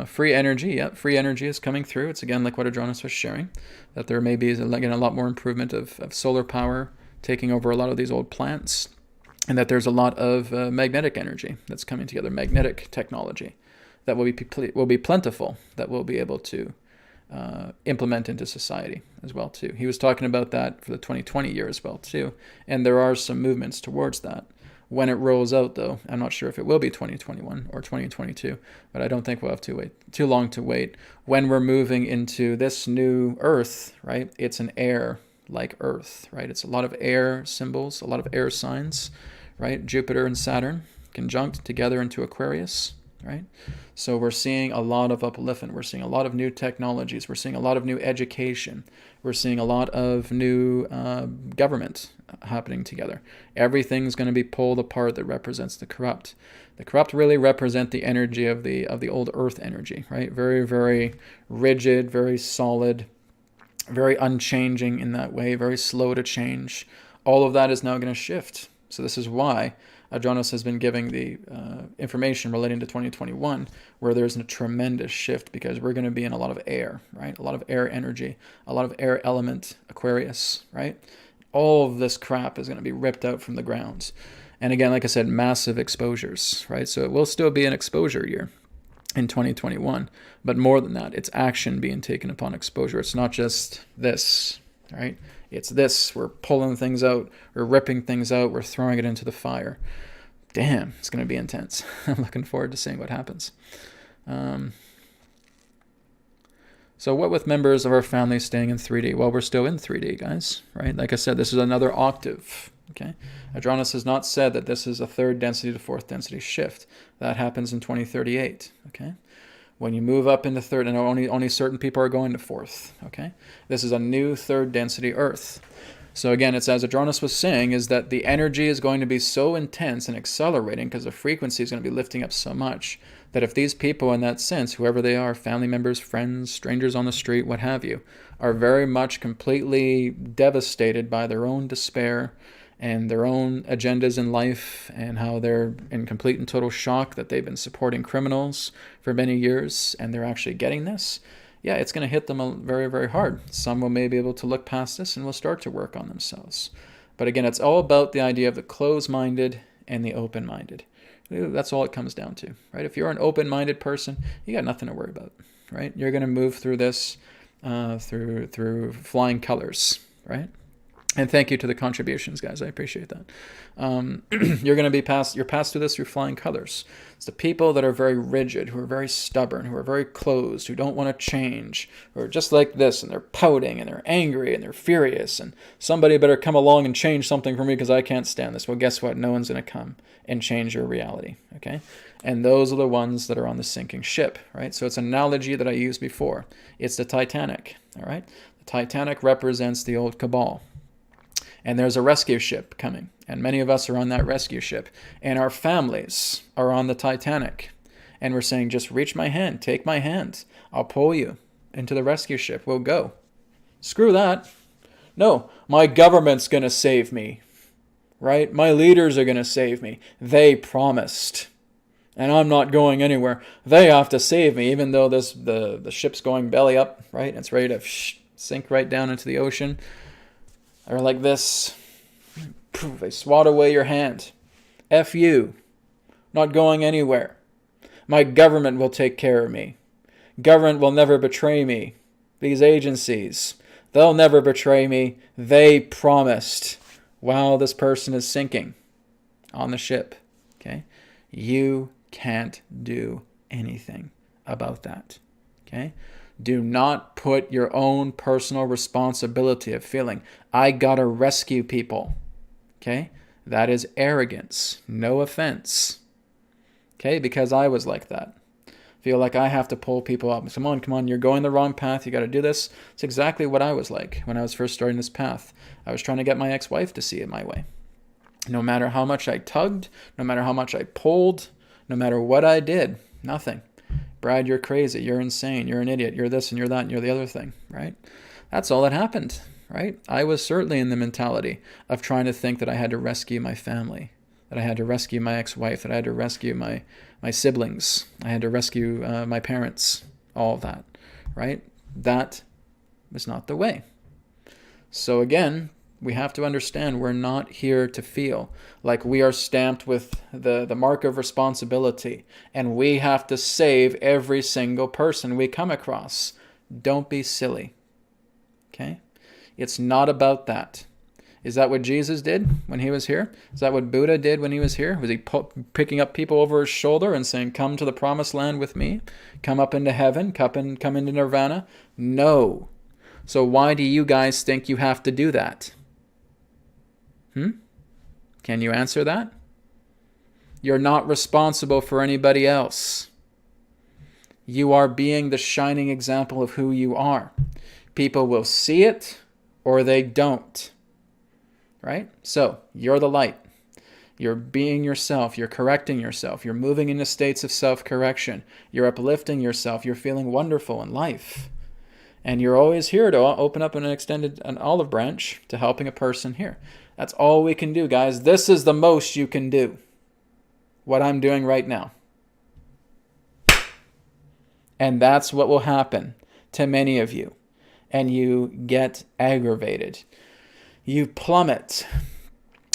Free energy, yep, free energy is coming through. It's again like what Adronis was sharing, that there may be again a lot more improvement of solar power taking over a lot of these old plants, and that there's a lot of magnetic energy that's coming together, magnetic technology that will be plentiful, that we'll be able to implement into society as well too. He was talking about that for the 2020 year as well too, and there are some movements towards that. When it rolls out, though, I'm not sure if it will be 2021 or 2022, but I don't think we'll have to wait too long to wait. When we're moving into this new Earth, right, it's an air-like Earth, right? It's a lot of air symbols, a lot of air signs, right? Jupiter and Saturn conjunct together into Aquarius, right? So we're seeing a lot of upliftment. We're seeing a lot of new technologies. We're seeing a lot of new education. We're seeing a lot of new government happening together. Everything's going to be pulled apart that represents the corrupt. The corrupt really represent the energy of the old Earth energy, right? Very, very rigid, very solid, very unchanging in that way, very slow to change. All of that is now going to shift. So this is why Adronis has been giving the information relating to 2021, where there's a tremendous shift, because we're going to be in a lot of air, right? A lot of air energy, a lot of air element, Aquarius, right? All of this crap is going to be ripped out from the ground. And again, like I said, massive exposures, right? So it will still be an exposure year in 2021, but more than that, it's action being taken upon exposure. It's not just this, right? It's this. We're pulling things out. We're ripping things out. We're throwing it into the fire. Damn, it's going to be intense. I'm looking forward to seeing what happens. So what with members of our family staying in 3D? Well, we're still in 3D, guys, right? Like I said, this is another octave, okay? Adronis has not said that this is a third density to fourth density shift. That happens in 2038, okay? When you move up into third, and only certain people are going to fourth, okay? This is a new third density Earth. So again, it's as Adronis was saying, is that the energy is going to be so intense and accelerating because the frequency is going to be lifting up so much that if these people in that sense, whoever they are, family members, friends, strangers on the street, what have you, are very much completely devastated by their own despair and their own agendas in life and how they're in complete and total shock that they've been supporting criminals for many years and they're actually getting this, yeah, it's going to hit them very, very hard. Some will maybe be able to look past this and will start to work on themselves. But again, it's all about the idea of the closed-minded and the open-minded. That's all it comes down to, right? If you're an open-minded person, you got nothing to worry about, right? You're going to move through this through flying colors, right? And thank you to the contributions, guys. I appreciate that. You're going to be you're passed through this through flying colors. It's the people that are very rigid, who are very stubborn, who are very closed, who don't want to change, who are just like this, and they're pouting, and they're angry, and they're furious, and somebody better come along and change something for me because I can't stand this. Well, guess what? No one's going to come and change your reality, okay? And those are the ones that are on the sinking ship, right? So it's an analogy that I used before. It's the Titanic, all right? The Titanic represents the old cabal. And there's a rescue ship coming. And many of us are on that rescue ship. And our families are on the Titanic. And we're saying, just reach my hand. Take my hand. I'll pull you into the rescue ship. We'll go. Screw that. No, my government's going to save me. Right? My leaders are going to save me. They promised. And I'm not going anywhere. They have to save me, even though the ship's going belly up, right? It's ready to sink right down into the ocean. Or like this, they swat away your hand. F you, not going anywhere. My government will take care of me. Government will never betray me. These agencies, they'll never betray me. They promised. While this person is sinking on the ship, okay? You can't do anything about that, okay? Do not put your own personal responsibility of feeling, I gotta rescue people. Okay? That is arrogance. No offense. Okay? Because I was like that. Feel like I have to pull people up. Come on, you're going the wrong path. You gotta do this. It's exactly what I was like when I was first starting this path. I was trying to get my ex-wife to see it my way. No matter how much I tugged, no matter how much I pulled, no matter what I did, nothing. Brad, you're crazy, you're insane, you're an idiot, you're this and you're that and you're the other thing, right? That's all that happened, right? I was certainly in the mentality of trying to think that I had to rescue my family, that I had to rescue my ex-wife, that I had to rescue my siblings, I had to rescue my parents, all of that, right? That was not the way. So again, we have to understand we're not here to feel like we are stamped with the mark of responsibility and we have to save every single person we come across. Don't be silly. Okay? It's not about that. Is that what Jesus did when he was here? Is that what Buddha did when he was here? Was he picking up people over his shoulder and saying, come to the promised land with me? Come up into heaven? Come into nirvana? No. So why do you guys think you have to do that? Can you answer that? You're not responsible for anybody else. You are being the shining example of who you are. People will see it or they don't. Right? So, you're the light. You're being yourself. You're correcting yourself. You're moving into states of self-correction. You're uplifting yourself. You're feeling wonderful in life. And you're always here to open up an olive branch to helping a person here. That's all we can do, guys. This is the most you can do. What I'm doing right now. And that's what will happen to many of you. And you get aggravated. You plummet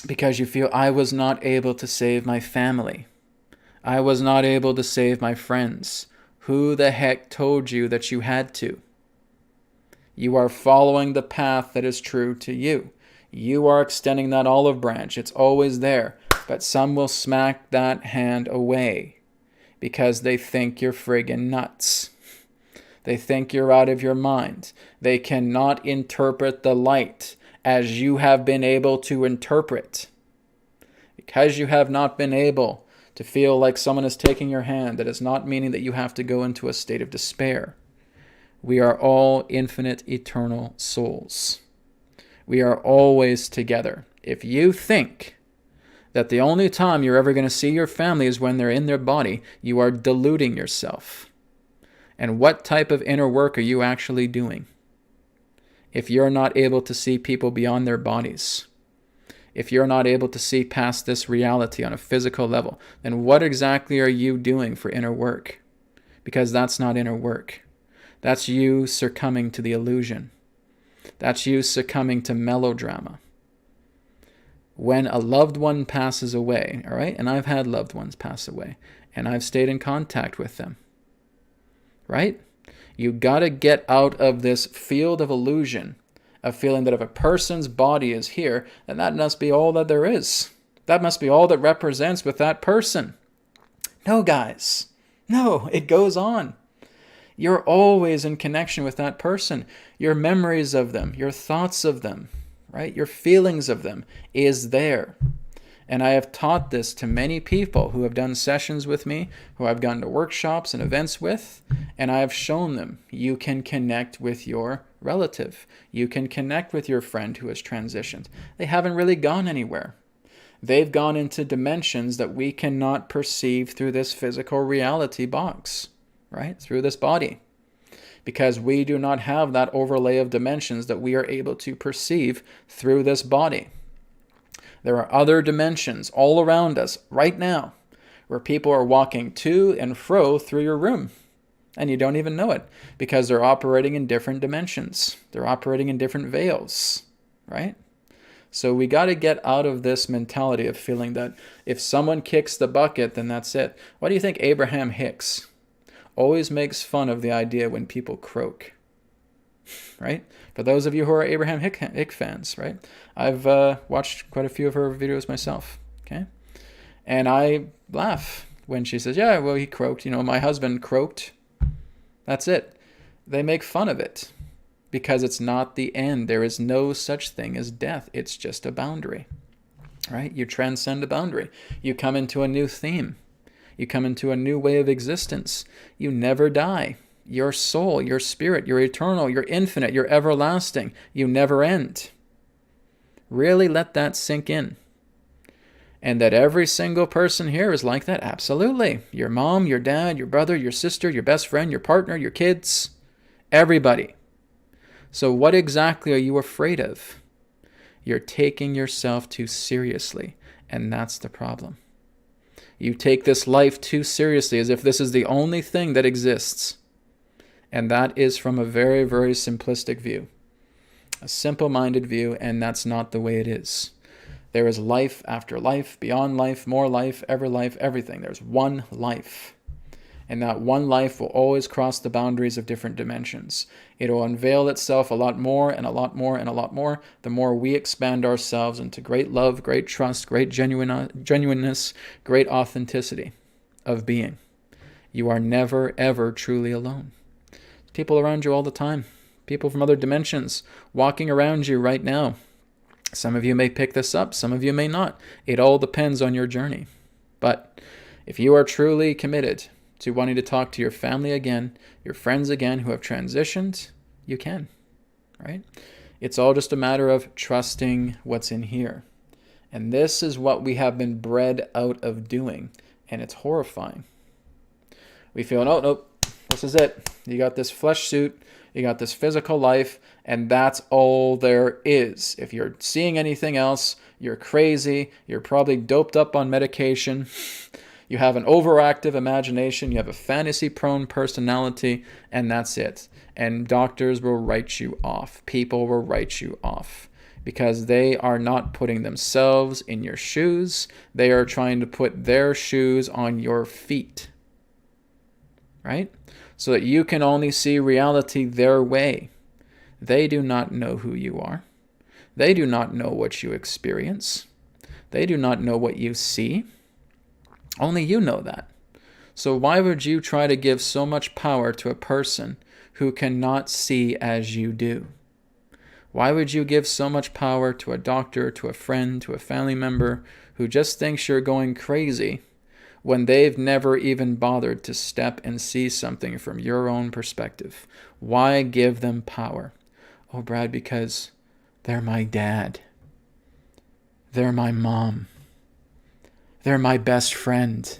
because you feel, I was not able to save my family. I was not able to save my friends. Who the heck told you that you had to? You are following the path that is true to you. You are extending that olive branch. It's always there. But some will smack that hand away because they think you're friggin' nuts. They think you're out of your mind. They cannot interpret the light as you have been able to interpret. Because you have not been able to feel like someone is taking your hand, that is not meaning that you have to go into a state of despair. We are all infinite, eternal souls. We are always together. If you think that the only time you're ever going to see your family is when they're in their body, you are deluding yourself. And what type of inner work are you actually doing? If you're not able to see people beyond their bodies, if you're not able to see past this reality on a physical level, then what exactly are you doing for inner work? Because that's not inner work. That's you succumbing to the illusion. That's you succumbing to melodrama. When a loved one passes away, all right, and I've had loved ones pass away, and I've stayed in contact with them, right? You got to get out of this field of illusion of feeling that if a person's body is here, then that must be all that there is. That must be all that represents with that person. No, guys. No, it goes on. You're always in connection with that person. Your memories of them, your thoughts of them, right? Your feelings of them is there. And I have taught this to many people who have done sessions with me, who I've gone to workshops and events with, and I have shown them you can connect with your relative. You can connect with your friend who has transitioned. They haven't really gone anywhere. They've gone into dimensions that we cannot perceive through this physical reality box, right? Through this body. Because we do not have that overlay of dimensions that we are able to perceive through this body. There are other dimensions all around us right now where people are walking to and fro through your room. And you don't even know it because they're operating in different dimensions. They're operating in different veils, right? So we got to get out of this mentality of feeling that if someone kicks the bucket, then that's it. Why do you think Abraham Hicks always makes fun of the idea when people croak? Right? For those of you who are Abraham Hicks fans, right? I've watched quite a few of her videos myself, okay? And I laugh when she says, yeah, well, he croaked. You know, my husband croaked. That's it. They make fun of it because it's not the end. There is no such thing as death. It's just a boundary, right? You transcend a boundary. You come into a new theme. You come into a new way of existence. You never die. Your soul, your spirit, you're eternal, you're infinite, you're everlasting. You never end. Really let that sink in. And that every single person here is like that? Absolutely. Your mom, your dad, your brother, your sister, your best friend, your partner, your kids. Everybody. So what exactly are you afraid of? You're taking yourself too seriously, and that's the problem. You take this life too seriously as if this is the only thing that exists. And that is from a very, very simplistic view. A simple-minded view, and that's not the way it is. There is life after life, beyond life, more life, everything. There's one life. And that one life will always cross the boundaries of different dimensions. It will unveil itself a lot more and a lot more and a lot more the more we expand ourselves into great love, great trust, great genuineness, great authenticity of being. You are never, ever truly alone. People around you all the time. People from other dimensions walking around you right now. Some of you may pick this up. Some of you may not. It all depends on your journey. But if you are truly committed to wanting to talk to your family again, your friends again who have transitioned, you can, right? It's all just a matter of trusting what's in here. And this is what we have been bred out of doing. And it's horrifying. We feel, oh, nope. This is it. You got this flesh suit, you got this physical life, and that's all there is. If you're seeing anything else, you're crazy, you're probably doped up on medication, you have an overactive imagination, you have a fantasy-prone personality, and that's it. And doctors will write you off. People will write you off because they are not putting themselves in your shoes. They are trying to put their shoes on your feet, right? So that you can only see reality their way. They do not know who you are. They do not know what you experience. They do not know what you see. Only you know that. So why would you try to give so much power to a person who cannot see as you do? Why would you give so much power to a doctor, to a friend, to a family member who just thinks you're going crazy when they've never even bothered to step and see something from your own perspective? Why give them power? Oh, Brad, because They're my dad. They're my mom. They're my best friend.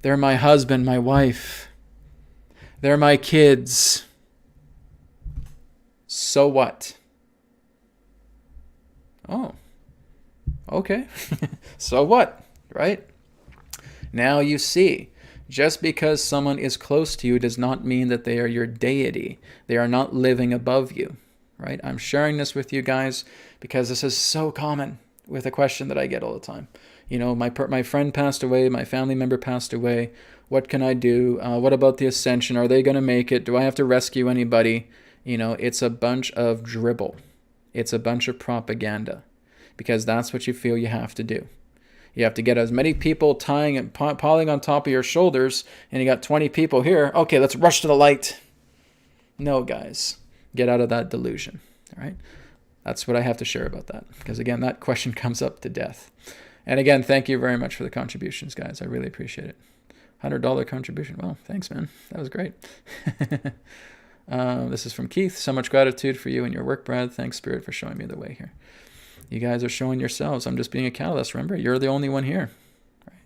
They're my husband, my wife. They're my kids. So what? Oh, okay. So what, right? Now you see, just because someone is close to you does not mean that they are your deity. They are not living above you, right? I'm sharing this with you guys because this is so common with a question that I get all the time. You know, my friend passed away, my family member passed away. What can I do? What about the ascension? Are they going to make it? Do I have to rescue anybody? You know, it's a bunch of dribble. It's a bunch of propaganda because that's what you feel you have to do. You have to get as many people tying and piling on top of your shoulders, and you got 20 people here. Okay, let's rush to the light. No, guys, get out of that delusion. All right, that's what I have to share about that because again, that question comes up to death. And again, thank you very much for the contributions, guys. I really appreciate it. $100 contribution. Well, thanks, man. That was great. This is from Keith. So much gratitude for you and your work, Brad. Thanks, Spirit, for showing me the way here. You guys are showing yourselves. I'm just being a catalyst. Remember, you're the only one here. Right?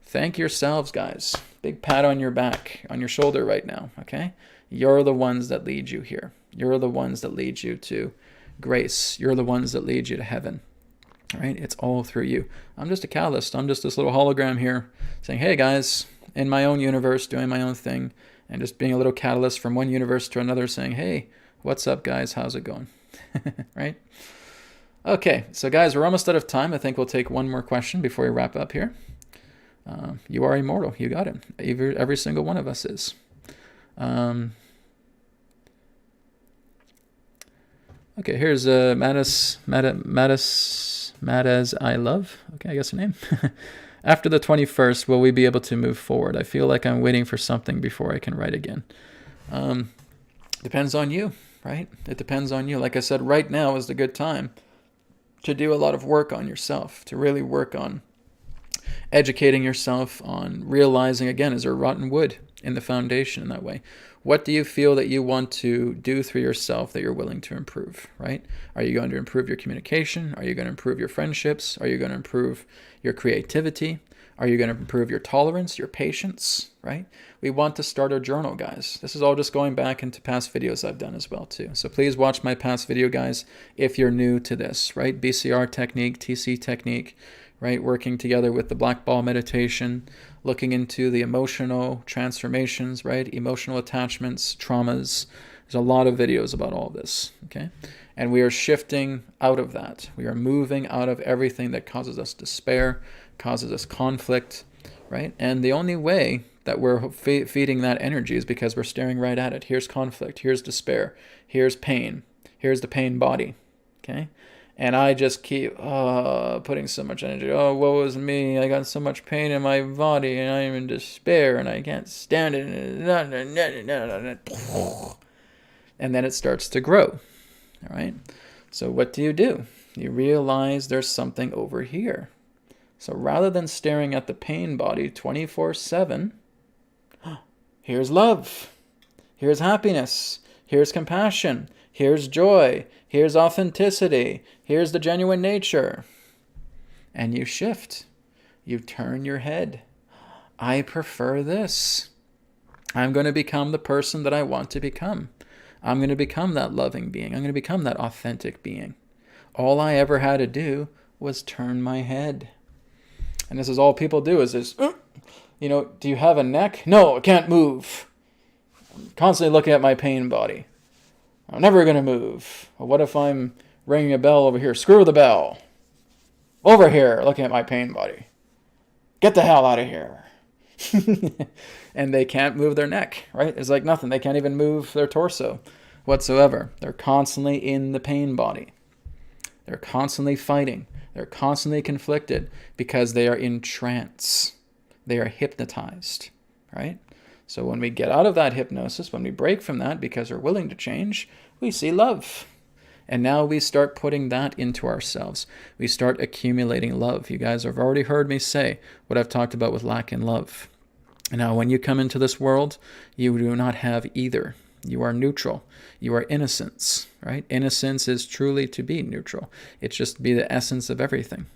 Thank yourselves, guys. Big pat on your back, on your shoulder right now, okay? You're the ones that lead you here. You're the ones that lead you to grace. You're the ones that lead you to heaven. All right? It's all through you. I'm just a catalyst. I'm just this little hologram here saying, hey, guys, in my own universe, doing my own thing, and just being a little catalyst from one universe to another saying, hey, what's up, guys? How's it going? Right? Okay, so guys, we're almost out of time. I think we'll take one more question before we wrap up here. You are immortal. You got it. Every single one of us is. Okay, here's Mattis I love. Okay, I guess her name. After the 21st, will we be able to move forward? I feel like I'm waiting for something before I can write again. Depends on you, right? It depends on you. Like I said, right now is the good time to do a lot of work on yourself, to really work on educating yourself, on realizing, again, is there rotten wood in the foundation in that way? What do you feel that you want to do through yourself that you're willing to improve, right? Are you going to improve your communication? Are you going to improve your friendships? Are you going to improve your creativity? Are you going to improve your tolerance, your patience, right? We want to start a journal, guys. This is all just going back into past videos I've done as well, too. So please watch my past video, guys, if you're new to this, right? BCR technique, TC technique, right? Working together with the black ball meditation, looking into the emotional transformations, right? Emotional attachments, traumas. There's a lot of videos about all of this, okay? And we are shifting out of that. We are moving out of everything that causes us despair, causes us conflict, right? And the only way that we're feeding that energy is because we're staring right at it. Here's conflict, here's despair, here's pain, here's the pain body, okay? And I just keep putting so much energy. Oh, woe is me. I got so much pain in my body and I'm in despair and I can't stand it. And then it starts to grow, all right? So what do? You realize there's something over here. So rather than staring at the pain body 24/7, here's love, here's happiness, here's compassion, here's joy, here's authenticity, here's the genuine nature. And you shift. You turn your head. I prefer this. I'm going to become the person that I want to become. I'm going to become that loving being. I'm going to become that authentic being. All I ever had to do was turn my head. And this is all people do is this, do you have a neck? No, I can't move. I'm constantly looking at my pain body. I'm never going to move. Well, what if I'm ringing a bell over here? Screw the bell. Over here, looking at my pain body. Get the hell out of here. And they can't move their neck, right? It's like nothing. They can't even move their torso whatsoever. They're constantly in the pain body. They're constantly fighting. They're constantly conflicted because they are in trance. They are hypnotized, right? So when we get out of that hypnosis, when we break from that because we're willing to change, we see love. And now we start putting that into ourselves. We start accumulating love. You guys have already heard me say what I've talked about with lack in love. Now, when you come into this world, you do not have either. You are neutral. You are innocence, right? Innocence is truly to be neutral. It's just to be the essence of everything,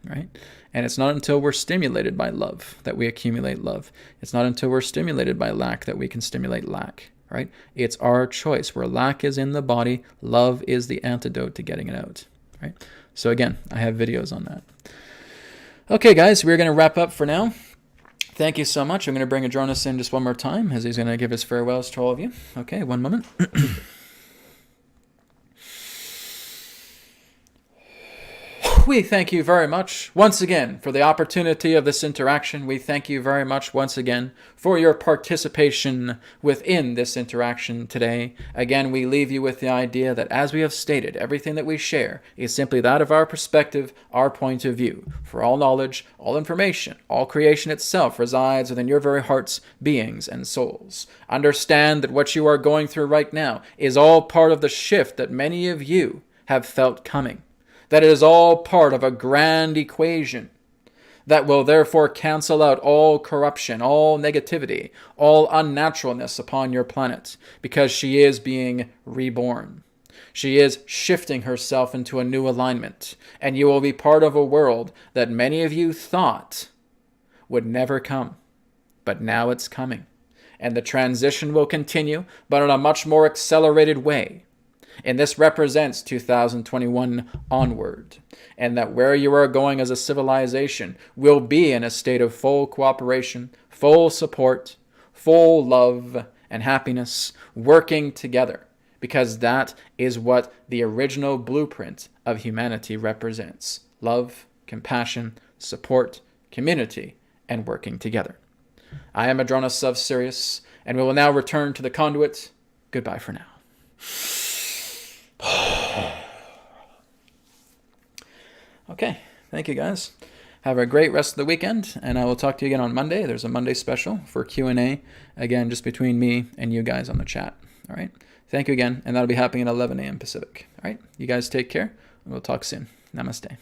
right? And it's not until we're stimulated by love that we accumulate love. It's not until we're stimulated by lack that we can stimulate lack, right? It's our choice. Where lack is in the body, love is the antidote to getting it out, right? So again, I have videos on that. Okay, guys, we're going to wrap up for now. Thank you so much. I'm going to bring Adronis in just one more time as he's going to give his farewells to all of you. Okay, one moment. We thank you very much once again for the opportunity of this interaction. We thank you very much once again for your participation within this interaction today. Again, we leave you with the idea that, as we have stated, everything that we share is simply that of our perspective, our point of view. For all knowledge, all information, all creation itself resides within your very hearts, beings, and souls. Understand that what you are going through right now is all part of the shift that many of you have felt coming. That it is all part of a grand equation that will therefore cancel out all corruption, all negativity, all unnaturalness upon your planet, because she is being reborn. She is shifting herself into a new alignment, and you will be part of a world that many of you thought would never come. But now it's coming, and the transition will continue, but in a much more accelerated way. And this represents 2021 onward, and that where you are going as a civilization will be in a state of full cooperation, full support, full love and happiness, working together, because that is what the original blueprint of humanity represents: love, compassion, support, community, and working together. I am Adronis of Sirius, and we will now return to the conduit. Goodbye for now. Okay, thank you guys. Have a great rest of the weekend, and I will talk to you again on Monday. There's a Monday special for Q&A, again, just between me and you guys on the chat. All right, thank you again, and that'll be happening at 11 a.m. Pacific. All right, you guys take care, and we'll talk soon. Namaste.